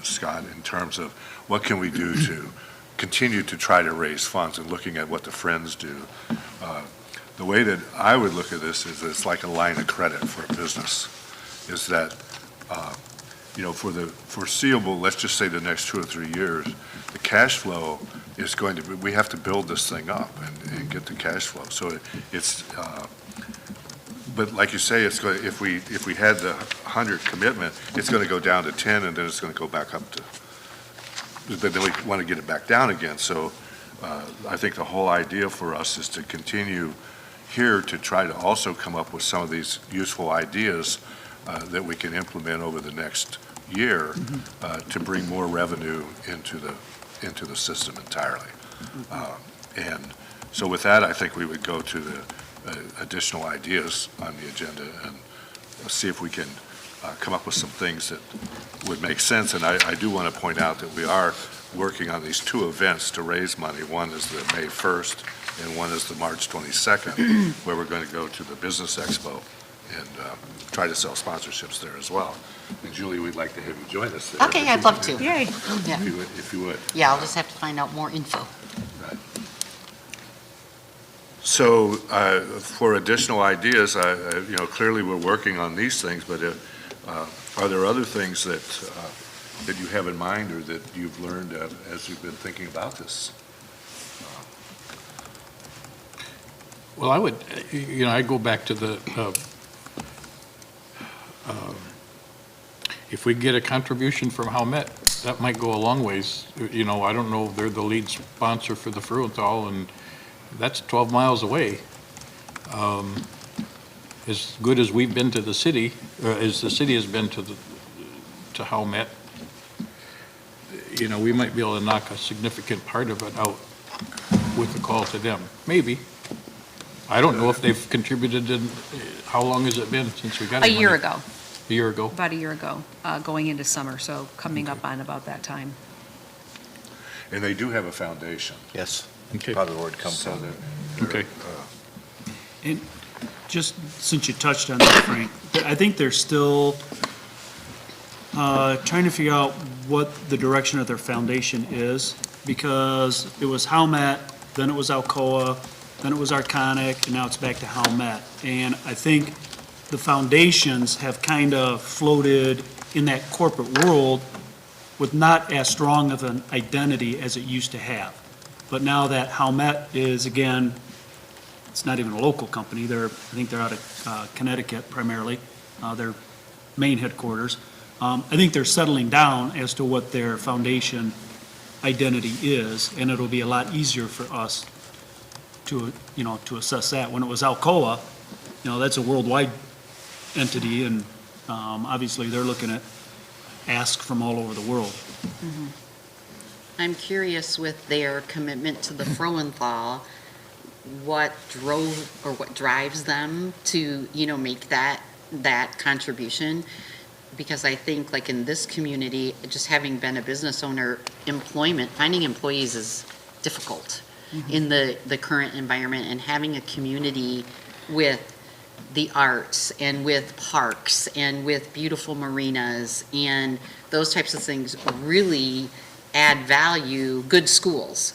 Scott, in terms of what can we do to continue to try to raise funds, and looking at what the Friends do, the way that I would look at this is it's like a line of credit for a business, is that, you know, for the foreseeable, let's just say the next 2 or 3 years, the cash flow is going to be, we have to build this thing up and get the cash flow. So it's, but like you say, it's going, if we had the 100 commitment, it's going to go down to 10, and then it's going to go back up to, but then we want to get it back down again. So I think the whole idea for us is to continue here to try to also come up with some of these useful ideas that we can implement over the next year to bring more revenue into the system entirely. And so with that, I think we would go to the additional ideas on the agenda and see if we can come up with some things that would make sense. And I do want to point out that we are working on these 2 events to raise money. One is the May 1st, and one is the March 22nd, where we're going to go to the Business Expo and try to sell sponsorships there as well. And Julie, we'd like to have you join us there. Okay, I'd love to. Yay. Yeah. If you would. Yeah, I'll just have to find out more info. So for additional ideas, you know, clearly we're working on these things, but are there other things that you have in mind or that you've learned as you've been thinking about this? Well, I would, you know, I'd go back to the, if we get a contribution from Howmet, that might go a long ways. You know, I don't know if they're the lead sponsor for the Fruenthal, and that's 12 miles away. As good as we've been to the city, as the city has been to Howmet, we might be able to knock a significant part of it out with a call to them. Maybe. I don't know if they've contributed in, how long has it been since we got A any year money? ago, A year ago? about a year ago, going into summer, so coming up on about that time. And they do have a foundation. Yes, Okay. probably where it comes So from. they're, Okay. Just since you touched on that, Frank, I think they're still trying to figure out what the direction of their foundation is, because it was Howmet, then it was Alcoa, then it was Arconic, and now it's back to Howmet. And I think the foundations have kind of floated in that corporate world with not as strong of an identity as it used to have. But now that Howmet is, again, it's not even a local company, I think they're out of Connecticut primarily, their main headquarters. I think they're settling down as to what their foundation identity is, and it'll be a lot easier for us to assess that. When it was Alcoa, that's a worldwide entity, and obviously they're looking at ask from all over the world. I'm curious with their commitment to the Frohenthal, what drove or what drives them to, make that contribution? Because I think like in this community, just having been a business owner, finding employees is difficult in the current environment, and having a community with the arts and with parks and with beautiful marinas and those types of things really add value. Good schools,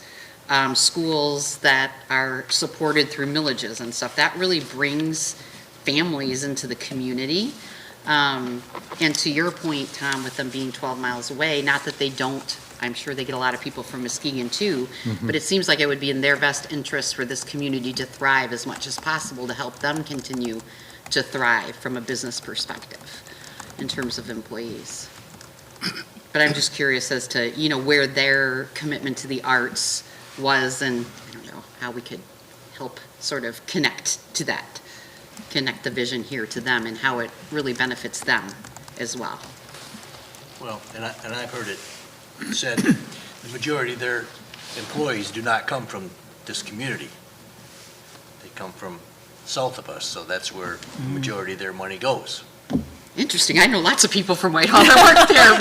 schools that are supported through millages and stuff, that really brings families into the community. And to your point, Tom, with them being 12 miles away, not that they don't, I'm sure they get a lot of people from Muskegon too, but it seems like it would be in their best interest for this community to thrive as much as possible to help them continue to thrive from a business perspective in terms of employees. But I'm just curious as to, where their commitment to the arts was, and I don't know, how we could help sort of connect to that, connect the vision here to them and how it really benefits them as well. Well, and I've heard it said, the majority of their employees do not come from this community. They come from south of us, so that's where the majority of their money goes. Interesting. I know lots of people from Whitehall that work there,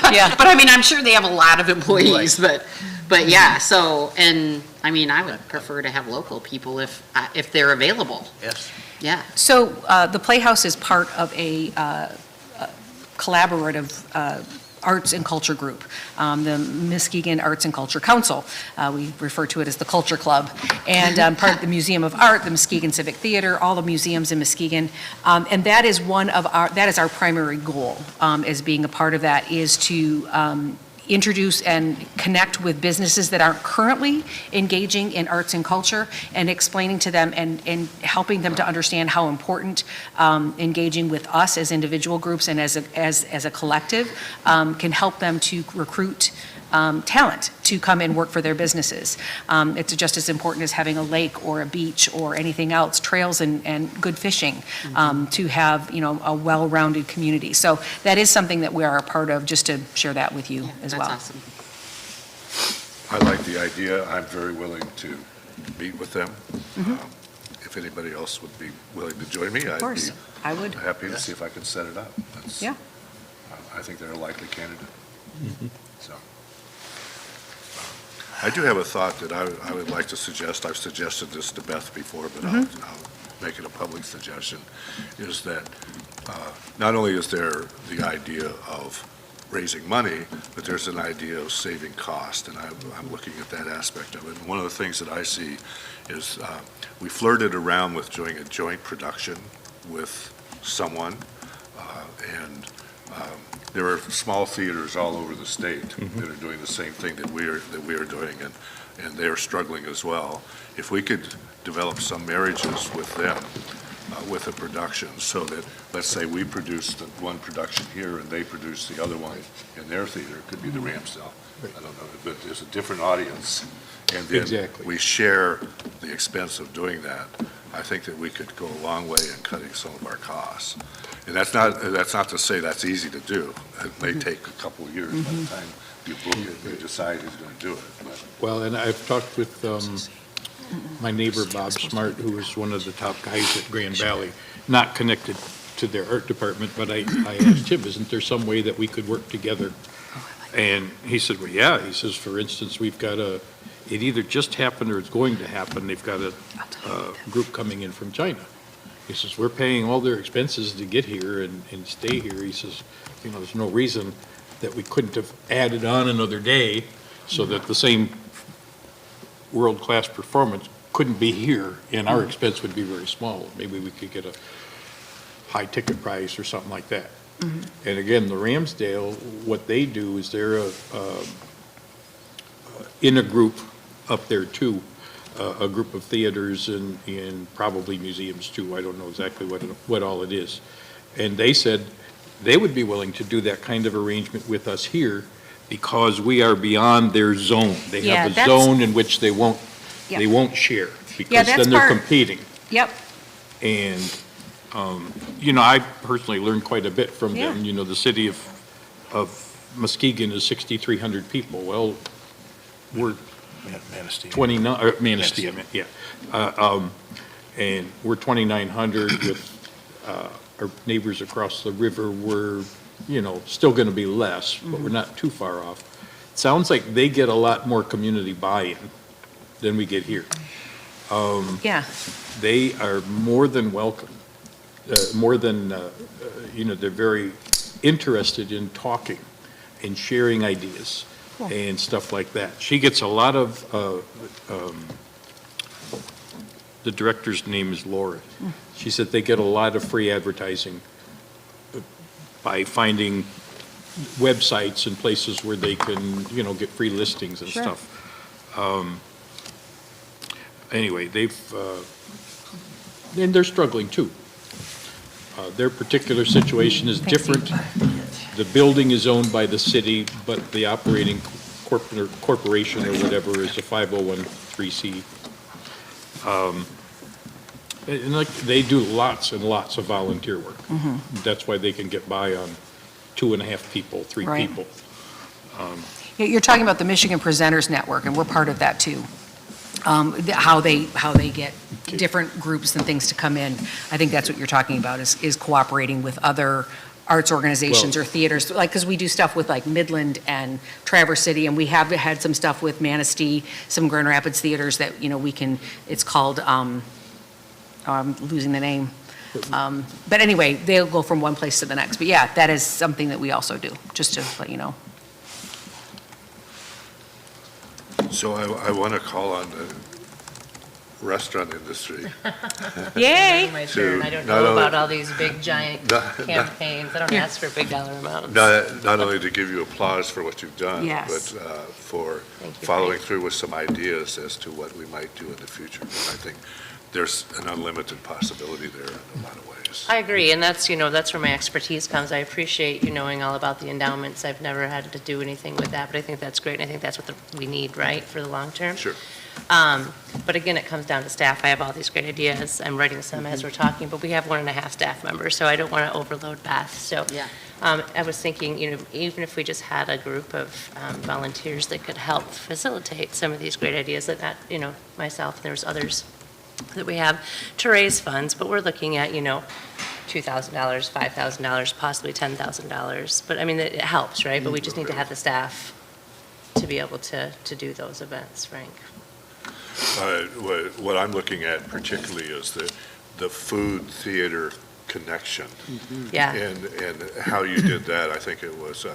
but, Yeah. but I mean, I'm sure they have a lot of employees, but yeah, so, and I mean, I would prefer to have local people if they're available. Yes. Yeah. So the Playhouse is part of a collaborative arts and culture group, the Muskegon Arts and Culture Council. We refer to it as the Culture Club. And part of the Museum of Art, the Muskegon Civic Theater, all the museums in Muskegon. And that is that is our primary goal, as being a part of that, is to introduce and connect with businesses that aren't currently engaging in arts and culture, and explaining to them and helping them to understand how important engaging with us as individual groups and as a collective can help them to recruit talent to come and work for their businesses. It's just as important as having a lake or a beach or anything else, trails and good fishing, to have, a well-rounded community. So that is something that we are a part of, just to share that with you as well. That's awesome. I like the idea. I'm very willing to meet with them. If anybody else would be willing to join me, Of I'd course, be I would. happy to see if I can set it up. That's- Yeah. I think they're a likely candidate. So, I do have a thought that I would like to suggest. I've suggested this to Beth before, but I'll make it a public suggestion, is that not only is there the idea of raising money, but there's an idea of saving cost, and I'm looking at that aspect of it. And one of the things that I see is we flirted around with doing a joint production with someone, and there are small theaters all over the state that are doing the same thing that we are doing, and they are struggling as well. If we could develop some marriages with them, with a production, so that, let's say, we produce the one production here and they produce the other one in their theater, it could be the Ramsdale, I don't know, but there's a different audience, and then Exactly. we share the expense of doing that. I think that we could go a long way in cutting some of our costs. And that's not to say that's easy to do. It may take a couple of years by the time you book it and you decide who's going to do it. But Well, and I've talked with my neighbor, Bob Smart, who is one of the top guys at Grand Valley, not connected to their art department, but I asked him, isn't there some way that we could work together? And he said, well, yeah. He says, for instance, we've got it either just happened or it's going to happen. They've got a group coming in from China. He says, we're paying all their expenses to get here and stay here. He says, there's no reason that we couldn't have added on another day so that the same world-class performance couldn't be here and our expense would be very small. Maybe we could get a high ticket price or something like that. And again, the Ramsdale, what they do is they're in a group up there too, a group of theaters and probably museums too. I don't know exactly what all it is. And they said they would be willing to do that kind of arrangement with us here because we are beyond their zone. They Yeah, have a that's- zone in which they won't share because that's then they're part- competing. Yep, And, I personally learned quite a bit from them. The city of Muskegon is 6,300 people. Well, we're Manistee. 29, or Manistee, I meant, yeah. And we're 2,900 with our neighbors across the river. We're, still going to be less, but we're not too far off. It sounds like they get a lot more community buy-in than we get here. yeah. They are more than welcome, they're very interested in talking and sharing ideas and stuff like that. She gets a lot of, the director's name is Laura. She said they get a lot of free advertising by finding websites and places where they can, get free listings and Sure. stuff. Anyway, and they're struggling too. Their particular situation is different. The building is owned by the city, but the operating corporation or whatever is a 501(c)(3). And they do lots and lots of volunteer work. That's why they can get by on 2.5 people, 3 Right. people. You're talking about the Michigan Presenters Network, and we're part of that too. How they get different groups and things to come in. I think that's what you're talking about, is cooperating with other arts organizations or theaters, because we do stuff with Midland and Traverse City, and we have had some stuff with Manistee, some Grand Rapids theaters that, we can, it's called, I'm losing the name. But anyway, they'll go from one place to the next. But yeah, that is something that we also do, just to let you know. So I want to call on the restaurant industry. Yay! My To turn. I don't not know only- about all these big giant campaigns. I don't ask for big dollar amounts. Not only to give you applause for what you've done, Yes. but for Thank you, following Frank. through with some ideas as to what we might do in the future. And I think there's an unlimited possibility there in a lot of ways. I agree, and that's where my expertise comes. I appreciate you knowing all about the endowments. I've never had to do anything with that, but I think that's great, and I think that's what we need, right, for the long term? Sure. But again, it comes down to staff. I have all these great ideas. I'm writing some as we're talking, but we have 1.5 staff members, so I don't want to overload Beth. So I was thinking, even if we just had a group of volunteers that could help facilitate some of these great ideas that not, myself, and there's others that we have to raise funds, but we're looking at, $2,000, $5,000, possibly $10,000. But I mean, it helps, right? But we just need to have the staff to be able to do those events, Frank. What I'm looking at particularly is the food theater connection. Yeah. And how you did that. I think it was,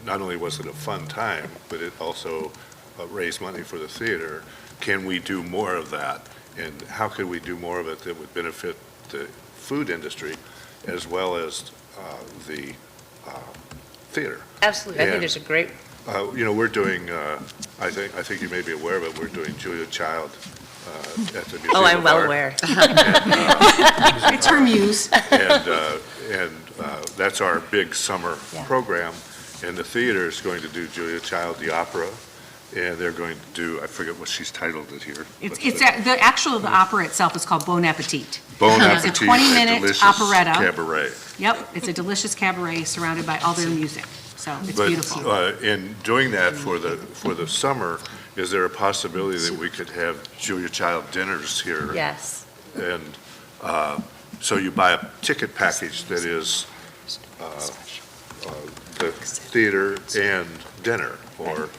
not only was it a fun time, but it also raised money for the theater. Can we do more of that? And how could we do more of it that would benefit the food industry as well as the theater? Absolutely. I think And- there's a great, We're doing, I think you may be aware of it, we're doing Julia Child at the Museum oh, I'm of well Art. aware. It's her muse. And that's our big summer Yeah. program. And the theater is going to do Julia Child, the opera, and they're going to do, I forget what she's titled it here. It's, but, the opera itself is called Bon Appetit. Bon It's a Appetit, 20-minute delicious operetta. cabaret. Yep, it's a delicious cabaret surrounded by all their music, so it's But, beautiful. in doing that for the summer, is there a possibility that we could have Julia Child dinners here? Yes. And so you buy a ticket package that is the theater and dinner, or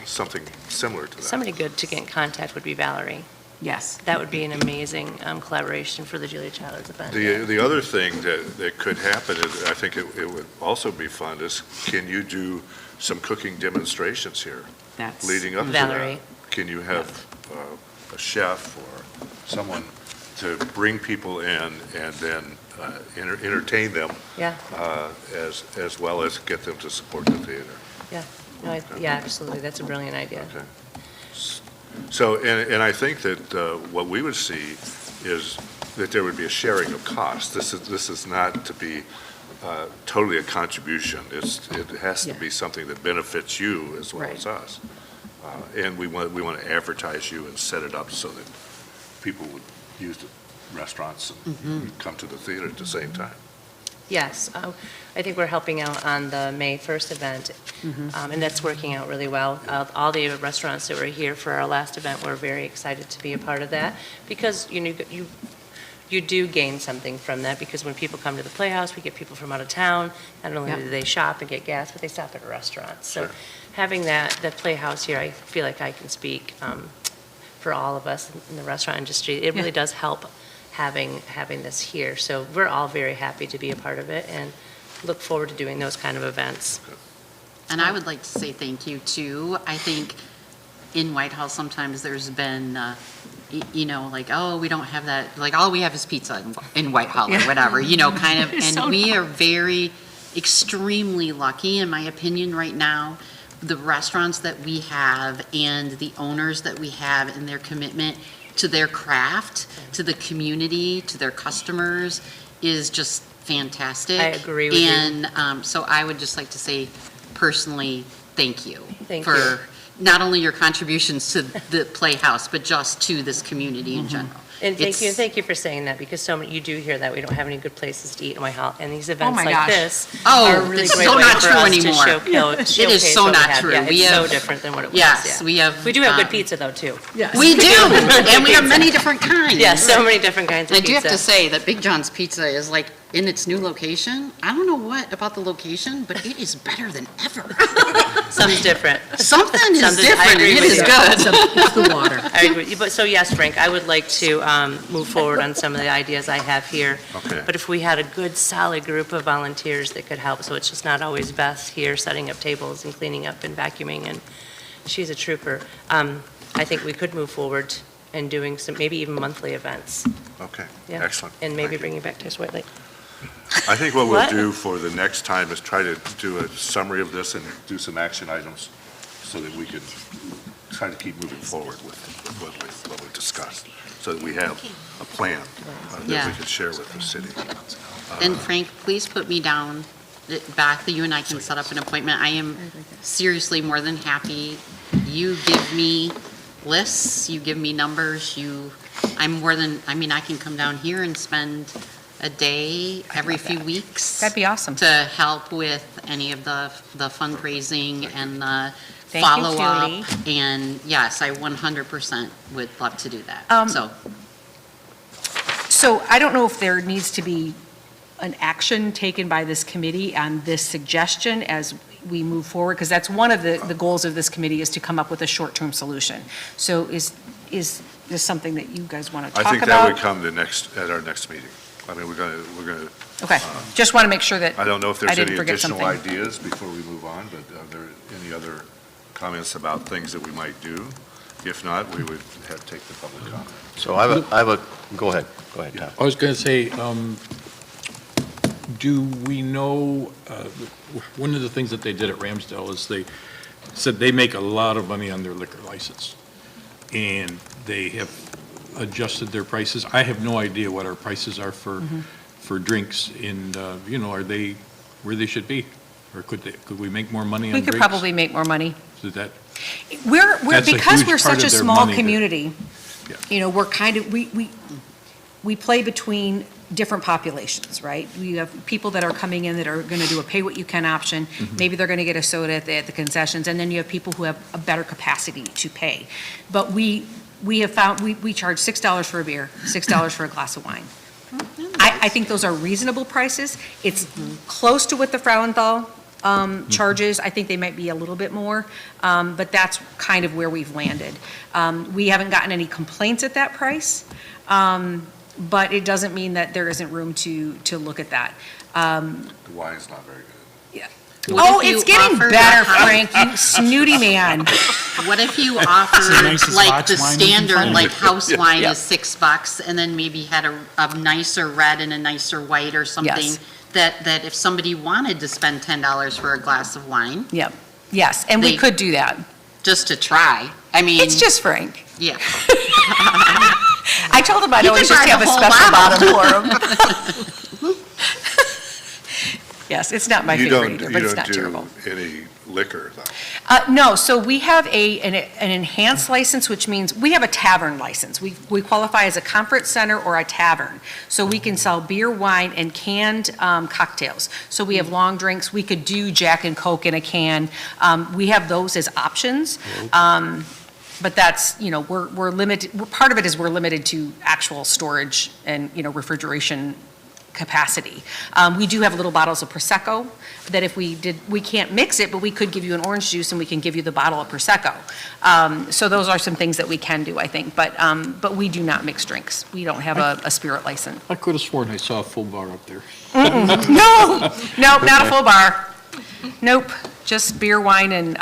something similar to that. Somebody good to get in contact would be Valerie. Yes. That would be an amazing collaboration for the Julia Childs event. The other thing that could happen is, I think it would also be fun, is can you do some cooking demonstrations here That's, leading up to Valerie. that? Can you have a chef or someone to bring people in and then entertain them Yeah, as well as get them to support the theater? no, yeah, absolutely. That's a brilliant idea. Okay. So, and I think that what we would see is that there would be a sharing of costs. This is not to be totally a contribution. It has to be something that benefits you as well as us. And we want to advertise you and set it up so that people would use the restaurants and come to the theater at the same time. Yes, I think we're helping out on the May 1st event, and that's working out really well. All the restaurants that were here for our last event were very excited to be a part of that, because you do gain something from that, because when people come to the Playhouse, we get people from out of town. Not only do they shop and get gas, but they stop at a restaurant. So Sure. having that Playhouse here, I feel like I can speak for all of us in the restaurant industry. It really does help having this here. So we're all very happy to be a part of it and look forward to doing those kind of events. And I would like to say thank you, too. I think in Whitehall, sometimes there's been, like, oh, we don't have that, like, all we have is pizza in Whitehall or whatever, kind of. It's And so we are very, extremely lucky, in my opinion, right now. The restaurants that we have and the owners that we have and their commitment to their craft, to the community, to their customers is just fantastic. I agree with you. And so I would just like to say personally, thank you. Thank you. For not only your contributions to the Playhouse, but just to this community in general. And It's- thank you for saying that, because so many, you do hear that we don't have any good places to eat in Whitehall, and these events my like gosh. this Oh, are a really it's great so way not for true us anymore. to showcase It is so what we not have. true. Yeah, We it's so have- different than what it was. Yes, yeah. we have. We do have good pizza though too. We do, and we have many different kinds. Yeah, so many different kinds of I pizza. do have to say that Big John's Pizza is like, in its new location, I don't know what about the location, but it is better than ever. Something's different. Something is I different, and agree it with is you. good. It's the water. I agree with you. But so yes, Frank, I would like to move forward on some of the ideas I have here. Okay. But if we had a good, solid group of volunteers that could help, so it's just not always Beth here setting up tables and cleaning up and vacuuming, and she's a trooper. I think we could move forward and doing some, maybe even monthly events. Okay, Yeah. excellent. And maybe Thank you. bringing back Tice White Lake. I think what we'll What? do for the next time is try to do a summary of this and do some action items so that we can try to keep moving forward with what we discussed, so that we have a plan that Yeah. we can share with the city. And Frank, please put me down, back, that you and I can set up an appointment. I am seriously more than happy. You give me lists, you give me numbers, I can come down here and spend a day every few weeks. That'd be awesome. To help with any of the fundraising and the Thank you, follow-up. Julie. And yes, I 100% would love to do that. So I don't know if there needs to be an action taken by this committee on this suggestion as we move forward, because that's one of the goals of this committee, is to come up with a short-term solution. So is this something that you guys want to talk I about? think that would come at our next meeting. I mean, we're going to, Okay, just want to make sure that I don't know if I there's didn't any forget additional something. ideas before we move on, but are there any other comments about things that we might do? If not, we would have to take the public comment. So I have a, go ahead, Tom. I was going to say, do we know, one of the things that they did at Ramsdale is they said they make a lot of money on their liquor license, and they have adjusted their prices. I have no idea what our prices are for drinks, and, are they where they should be? Or could we make more money on We drinks? could probably make more money. Is that That's a because huge we're part such a of their small money that- community, Yeah. you know, we're kind of, we play between different populations, right? We have people that are coming in that are going to do a pay-what-you-can option. Maybe they're going to get a soda at the concessions, and then you have people who have a better capacity to pay. But we have found, we charge $6 for a beer, $6 for a glass of wine. I think those are reasonable prices. It's close to what the Frauenthal charges. I think they might be a little bit more, but that's kind of where we've landed. We haven't gotten any complaints at that price, but it doesn't mean that there isn't room to look at that. The wine's not very good. Oh, What if you it's getting offered better, a hot- Frank, you snooty man. What if you offered, nicest like, Scotch the wine you can standard, find. like, house wine Yeah. is $6, and then maybe had a nicer red and a nicer white or something? Yes. That if somebody wanted to spend $10 for a glass of wine, Yep, yes, and we They- could do that. just to try, I mean. It's just Frank. Yeah. I told him I'd He always could just buy have the a whole special bottle. bottom for him. Yes, it's not my You favorite don't, either, you but it's don't not terrible. do any liquor, though. No, so we have an enhanced license, which means we have a tavern license. We qualify as a conference center or a tavern. So we can sell beer, wine, and canned cocktails. So we have long drinks. We could do Jack and Coke in a can. We have those as options. But that's, you know, we're limited, part of it is we're limited to actual storage and, you know, refrigeration capacity. We do have little bottles of Prosecco that if we can't mix it, but we could give you an orange juice and we can give you the bottle of Prosecco. So those are some things that we can do, I think, but we do not mix drinks. We don't have a spirit license. I could have sworn I saw a full bar up there. No, nope, not a full bar. Nope, just beer, wine, and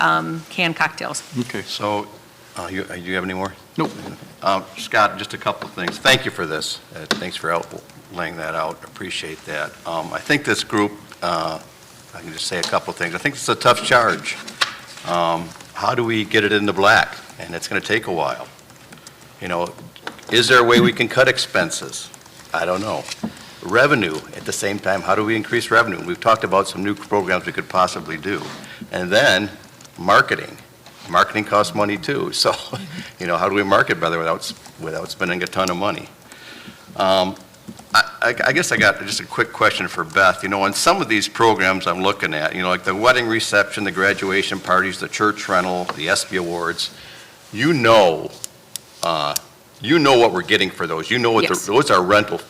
canned cocktails. Okay. So, you have any more? Nope. Scott, just a couple of things. Thank you for this. Thanks for laying that out. Appreciate that. I think this group, I can just say a couple of things. I think it's a tough charge. How do we get it in the black? And it's going to take a while. You know, is there a way we can cut expenses? I don't know. Revenue, at the same time, how do we increase revenue? We've talked about some new programs we could possibly do. And then, marketing. Marketing costs money too, so, you know, how do we market better without spending a ton of money? I guess I got just a quick question for Beth. You know, on some of these programs I'm looking at, you know, like the wedding reception, the graduation parties, the church rental, the ESPY awards, you know what we're getting for those. You know what Yes. those are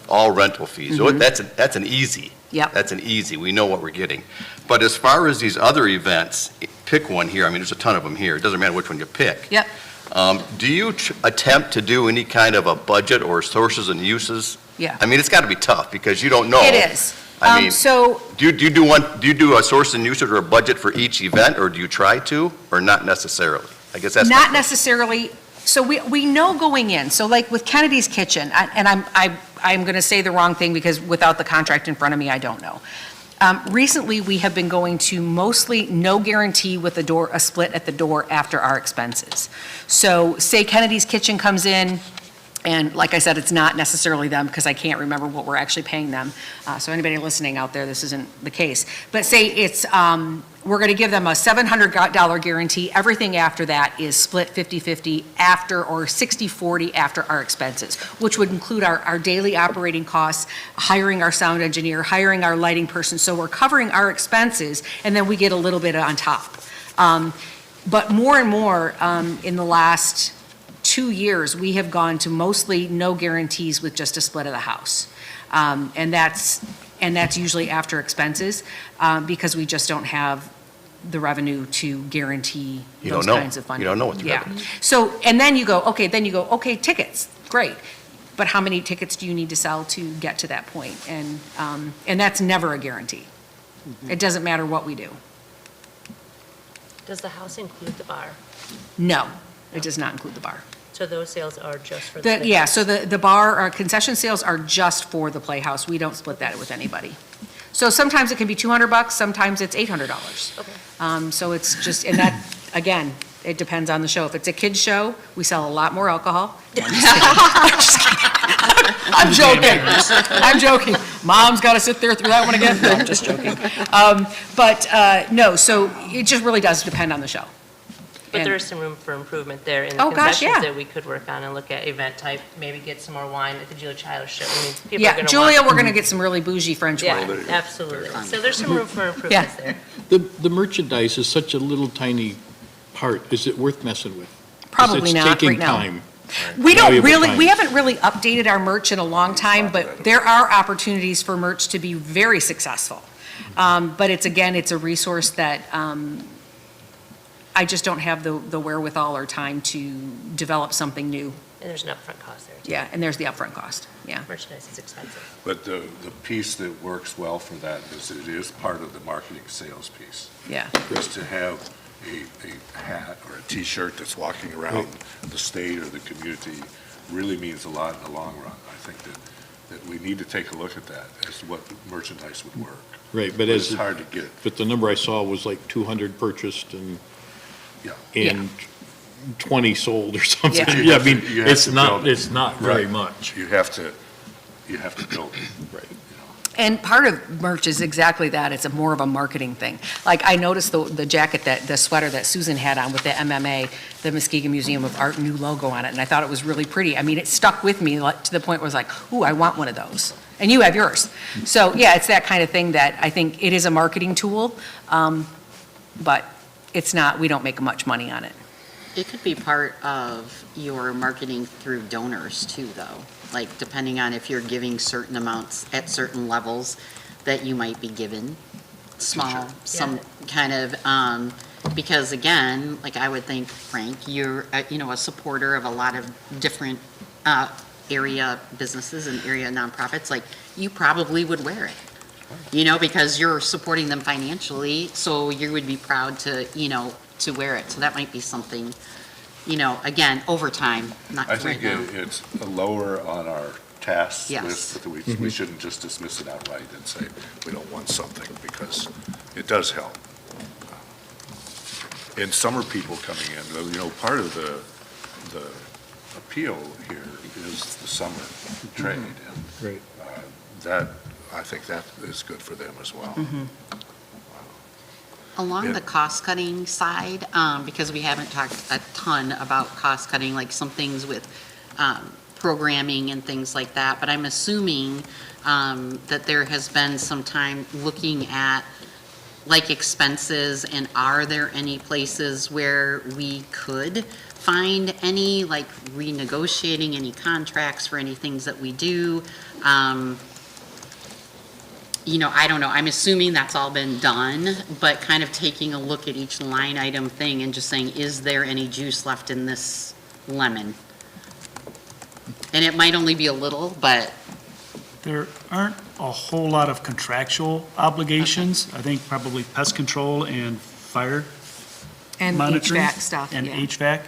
all rental fees. That's an easy. Yep. That's an easy. We know what we're getting. But as far as these other events, pick one here. I mean, there's a ton of them here. It doesn't matter which one you pick. Yep. Do you attempt to do any kind of a budget or sources and uses? Yeah. I mean, it's got to be tough because you don't know. It is. I mean, So do you do a source and usage or a budget for each event, or do you try to, or not necessarily? I guess that's my not question. necessarily, so we know going in, so like with Kennedy's Kitchen, and I'm going to say the wrong thing because without the contract in front of me, I don't know. Recently, we have been going to mostly no guarantee with a split at the door after our expenses. So say Kennedy's Kitchen comes in, and like I said, it's not necessarily them because I can't remember what we're actually paying them. So anybody listening out there, this isn't the case. But say it's, we're going to give them a $700 guarantee. Everything after that is split 50-50 after, or 60-40 after our expenses, which would include our daily operating costs, hiring our sound engineer, hiring our lighting person. So we're covering our expenses, and then we get a little bit on top. But more and more in the last 2 years, we have gone to mostly no guarantees with just a split of the house. And that's usually after expenses, because we just don't have the revenue to guarantee You those don't know. kinds of funding. You don't know what the Yeah. revenue is. So, and then you go, okay, tickets, great. But how many tickets do you need to sell to get to that point? And that's never a guarantee. It doesn't matter what we do. Does the house include the bar? No, it does not include the bar. So those sales are just for the. Yeah, so the bar, our concession sales are just for the Playhouse. We don't split that with anybody. So sometimes it can be $200, sometimes it's $800. Okay. So it's just, and that, again, it depends on the show. If it's a kid's show, we sell a lot more alcohol. I'm joking. I'm joking. Mom's got to sit there through that one again? No, I'm just joking. No, so it just really does depend on the show. But there And- is some room for improvement there in the Oh, gosh, concessions yeah. that we could work on and look at event type, maybe get some more wine at the Julia Child show. I mean, people are Yeah, gonna Julia, want. we're going to get some really bougie French Yeah, wine. absolutely. So there's some room for improvements there. The merchandise is such a little tiny part. Is it worth messing with? 'Cause Probably not right now. It's taking time. We don't Valuable really, time. we haven't really updated our merch in a long time, but there are opportunities for merch to be very successful. But it's, again, it's a resource that I just don't have the wherewithal or time to develop something new. And there's an upfront cost there, too. Yeah, and there's the upfront cost, yeah. Merchandise is expensive. But the piece that works well for that is it is part of the marketing sales piece. Yeah. Is to have a hat or a T-shirt that's walking around the state or the community really means a lot in the long run. I think that we need to take a look at that as to what merchandise would work. Right, but It's as, hard to get. but the number I saw was like 200 purchased and, Yeah. and 20 sold or something. Yeah. Yeah, I mean, You have it's to not, build- it's not very Right. much. You have to build it. Right. And part of merch is exactly that, it's more of a marketing thing. Like, I noticed the jacket, the sweater that Susan had on with the MMA, the Muskegon Museum of Art new logo on it, and I thought it was really pretty. I mean, it stuck with me to the point where I was like, ooh, I want one of those. And you have yours. So, yeah, it's that kind of thing that I think it is a marketing tool, but it's not, we don't make much money on it. It could be part of your marketing through donors too, though. Like, depending on if you're giving certain amounts at certain levels that you might be given, small, some kind of, because again, like I would think, Frank, you're, a supporter of a lot of different area businesses and area nonprofits, like, you probably would wear it, because you're supporting them financially, so you would be proud to, to wear it. So that might be something, again, over time, not I right think now. it's lower on our task Yes. list, but we shouldn't just dismiss it outright and say we don't want something, because it does help. And summer people coming in, part of the appeal here is the summer trade. And Right. that, I think that is good for them as well. Along Yeah. the cost-cutting side, because we haven't talked a ton about cost-cutting, like some things with programming and things like that, but I'm assuming that there has been some time looking at, like, expenses, and are there any places where we could find any, like, renegotiating any contracts for any things that we do? I don't know, I'm assuming that's all been done, but kind of taking a look at each line item thing and just saying, is there any juice left in this lemon? And it might only be a little, but, There aren't a whole lot of contractual obligations. I think probably pest control and fire And monitoring. HVAC stuff, And yeah. HVAC.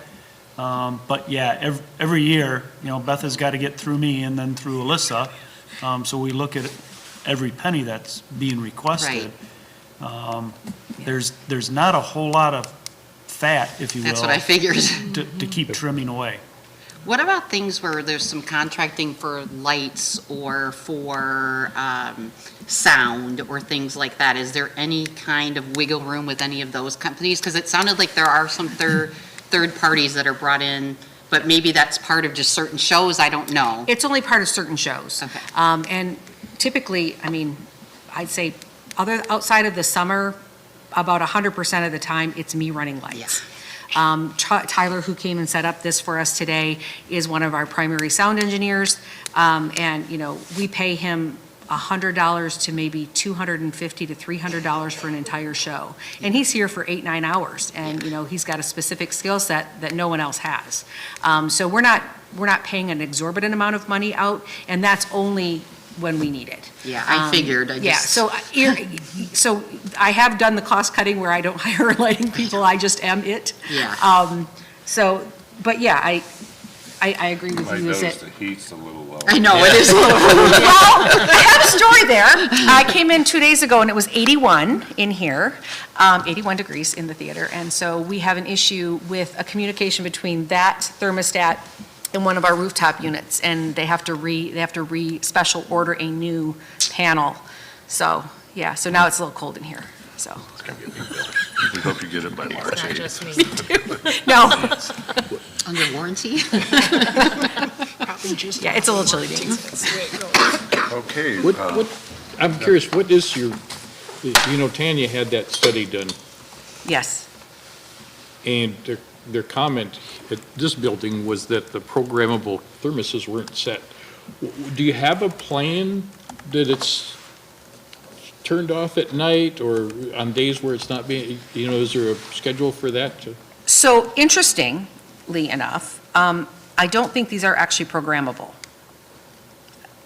But yeah, every year, Beth has got to get through me and then through Alyssa. So we look at every penny that's being requested. There's not a whole lot of fat, if you will. that's what I figured. To keep trimming away. What about things where there's some contracting for lights or for sound or things like that? Is there any kind of wiggle room with any of those companies? Because it sounded like there are some third parties that are brought in, but maybe that's part of just certain shows, I don't know. It's only part of certain shows. Okay. And typically, I'd say, outside of the summer, about 100% of the time, it's me running lights. Tyler, who came and set up this for us today, is one of our primary sound engineers. And, we pay him $100 to maybe $250 to $300 for an entire show. And he's here for 8-9 hours. And, he's got a specific skill set that no one else has. So we're not paying an exorbitant amount of money out, and that's only when we need it. Yeah, I figured, I Yeah, just. so I have done the cost cutting where I don't hire lighting people, I just am it. Yeah. But yeah, I agree with I you, is noticed it? the heat's a little low. I know, it is a little. Well, I have a story there. I came in 2 days ago and it was 81 in here, 81 degrees in the theater. And so we have an issue with a communication between that thermostat and one of our rooftop units. And they have to special order a new panel. So, yeah, so now it's a little cold in here, so. It's gonna be a big bill. We hope you get it by March Not 8th. just me. No, Under warranty? Probably just. yeah, it's a little chilly. That's the way it goes. Okay. I'm curious, what is your, Tanya had that study done, Yes. and their comment at this building was that the programmable thermoses weren't set. Do you have a plan that it's turned off at night or on days where it's not being, is there a schedule for that? So interestingly enough, I don't think these are actually programmable.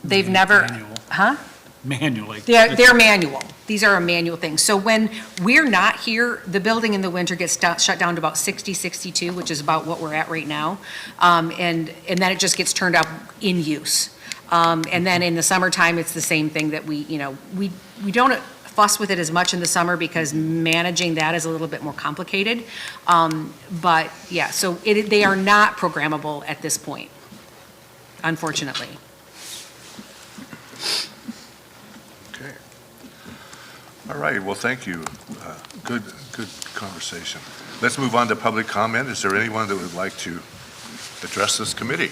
They've never, Manual. huh? Manually. They're manual. These are a manual thing. So when we're not here, the building in the winter gets shut down to about 60, 62, which is about what we're at right now. And then it just gets turned up in use. And then in the summertime, it's the same thing that we don't fuss with it as much in the summer because managing that is a little bit more complicated. But yeah, so they are not programmable at this point, unfortunately. Okay. All right, well, thank you. Good conversation. Let's move on to public comment. Is there anyone that would like to address this committee?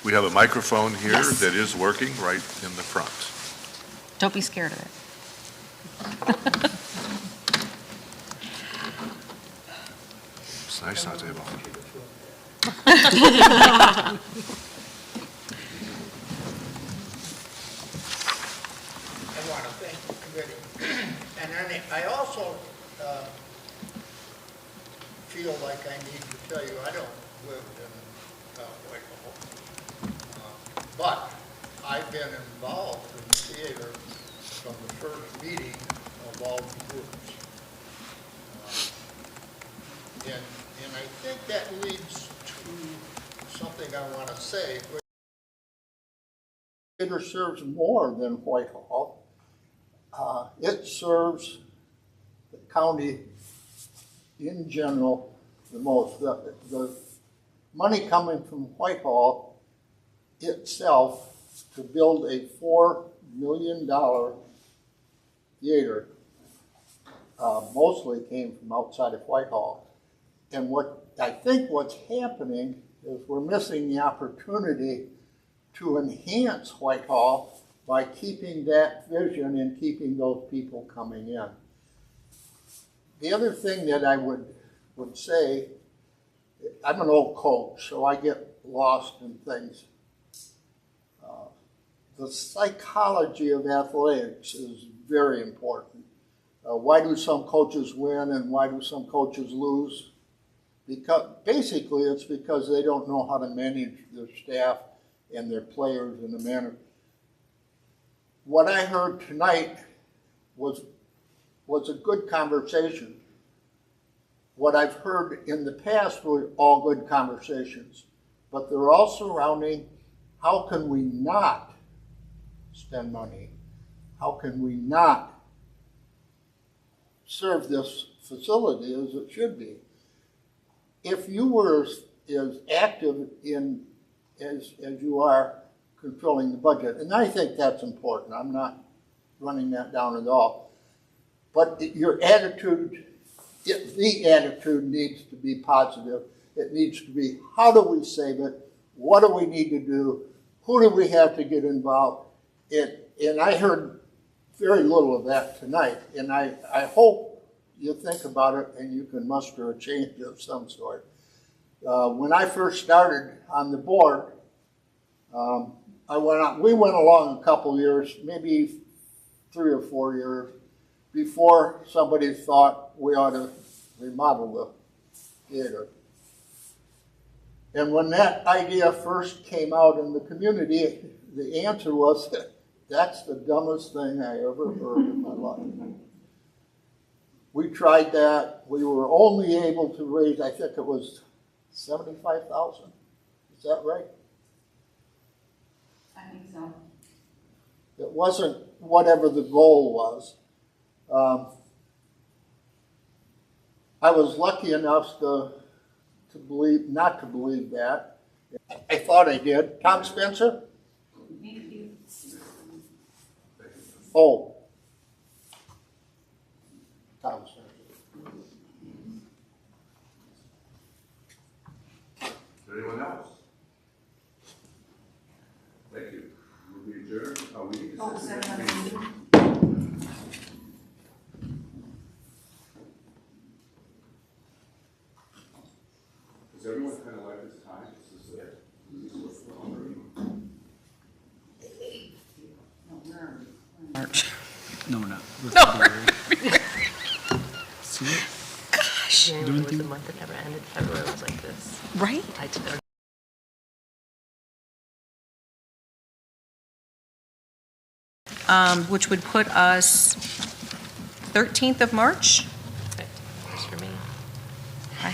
We have a microphone here Yes. that is working right in the front. Don't be scared of it. It's nice not to have I want to thank the committee. And then I also feel like I need to tell you, I don't live in Whitehall, but I've been involved in theater from the first meeting of all the groups. And I think that leads to something I want to say. Theater serves more than Whitehall. It serves the county in general the most. The money coming from Whitehall itself to build a $4 million theater mostly came from outside of Whitehall. And I think what's happening is we're missing the opportunity to enhance Whitehall by keeping that vision and keeping those people coming in. The other thing that I would say, I'm an old coach, so I get lost in things. The psychology of athletics is very important. Why do some coaches win and why do some coaches lose? Basically, it's because they don't know how to manage their staff and their players in a manner. What I heard tonight was a good conversation. What I've heard in the past were all good conversations, but they're all surrounding how can we not spend money? How can we not serve this facility as it should be? If you were as active as you are controlling the budget, and I think that's important, I'm not running that down at all, but your attitude, the attitude needs to be positive. It needs to be, how do we save it? What do we need to do? Who do we have to get involved? And I heard very little of that tonight, and I hope you think about it and you can muster a change of some sort. When I first started on the board, we went along a couple years, maybe 3 or 4 years, before somebody thought we ought to remodel the theater. And when that idea first came out in the community, the answer was, that's the dumbest thing I ever heard in my life. We tried that. We were only able to raise, I think it was $75,000. Is that right? I think so. It wasn't whatever the goal was. I was lucky enough to believe, not to believe that. I thought I did. Tom Spencer? Oh. Tom Spencer. January was the month that never ended, February was like this. Right? I took a Which would put us 13th of March? Works for me. I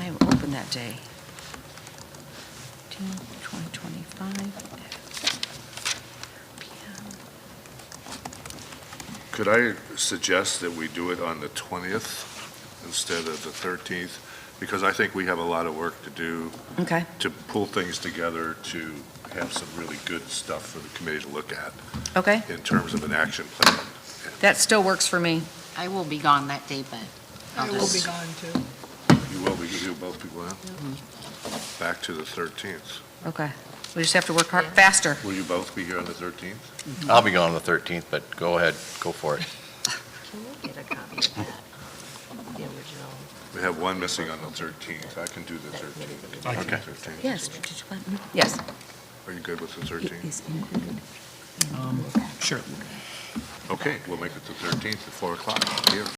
am open that day. 2025. Could I suggest that we do it on the 20th instead of the 13th? Because I think we have a lot of work to do Okay, to pull things together, to have some really good stuff for the committee to look at okay. in terms of an action plan. That still works for me. I will be gone that day, but I I'll will be just, gone too. You will be, you both be going out? Back to the 13th. Okay. We just have to work hard, faster. Will you both be here on the 13th? I'll be gone on the 13th, but go ahead, go for it. Can we get a copy of that? The original? We have one missing on the 13th. I can do the 13th. Okay. 13th. Yes. Yes. Are you good with the 13th? Sure. Okay, we'll make it the 13th at 4 o'clock here.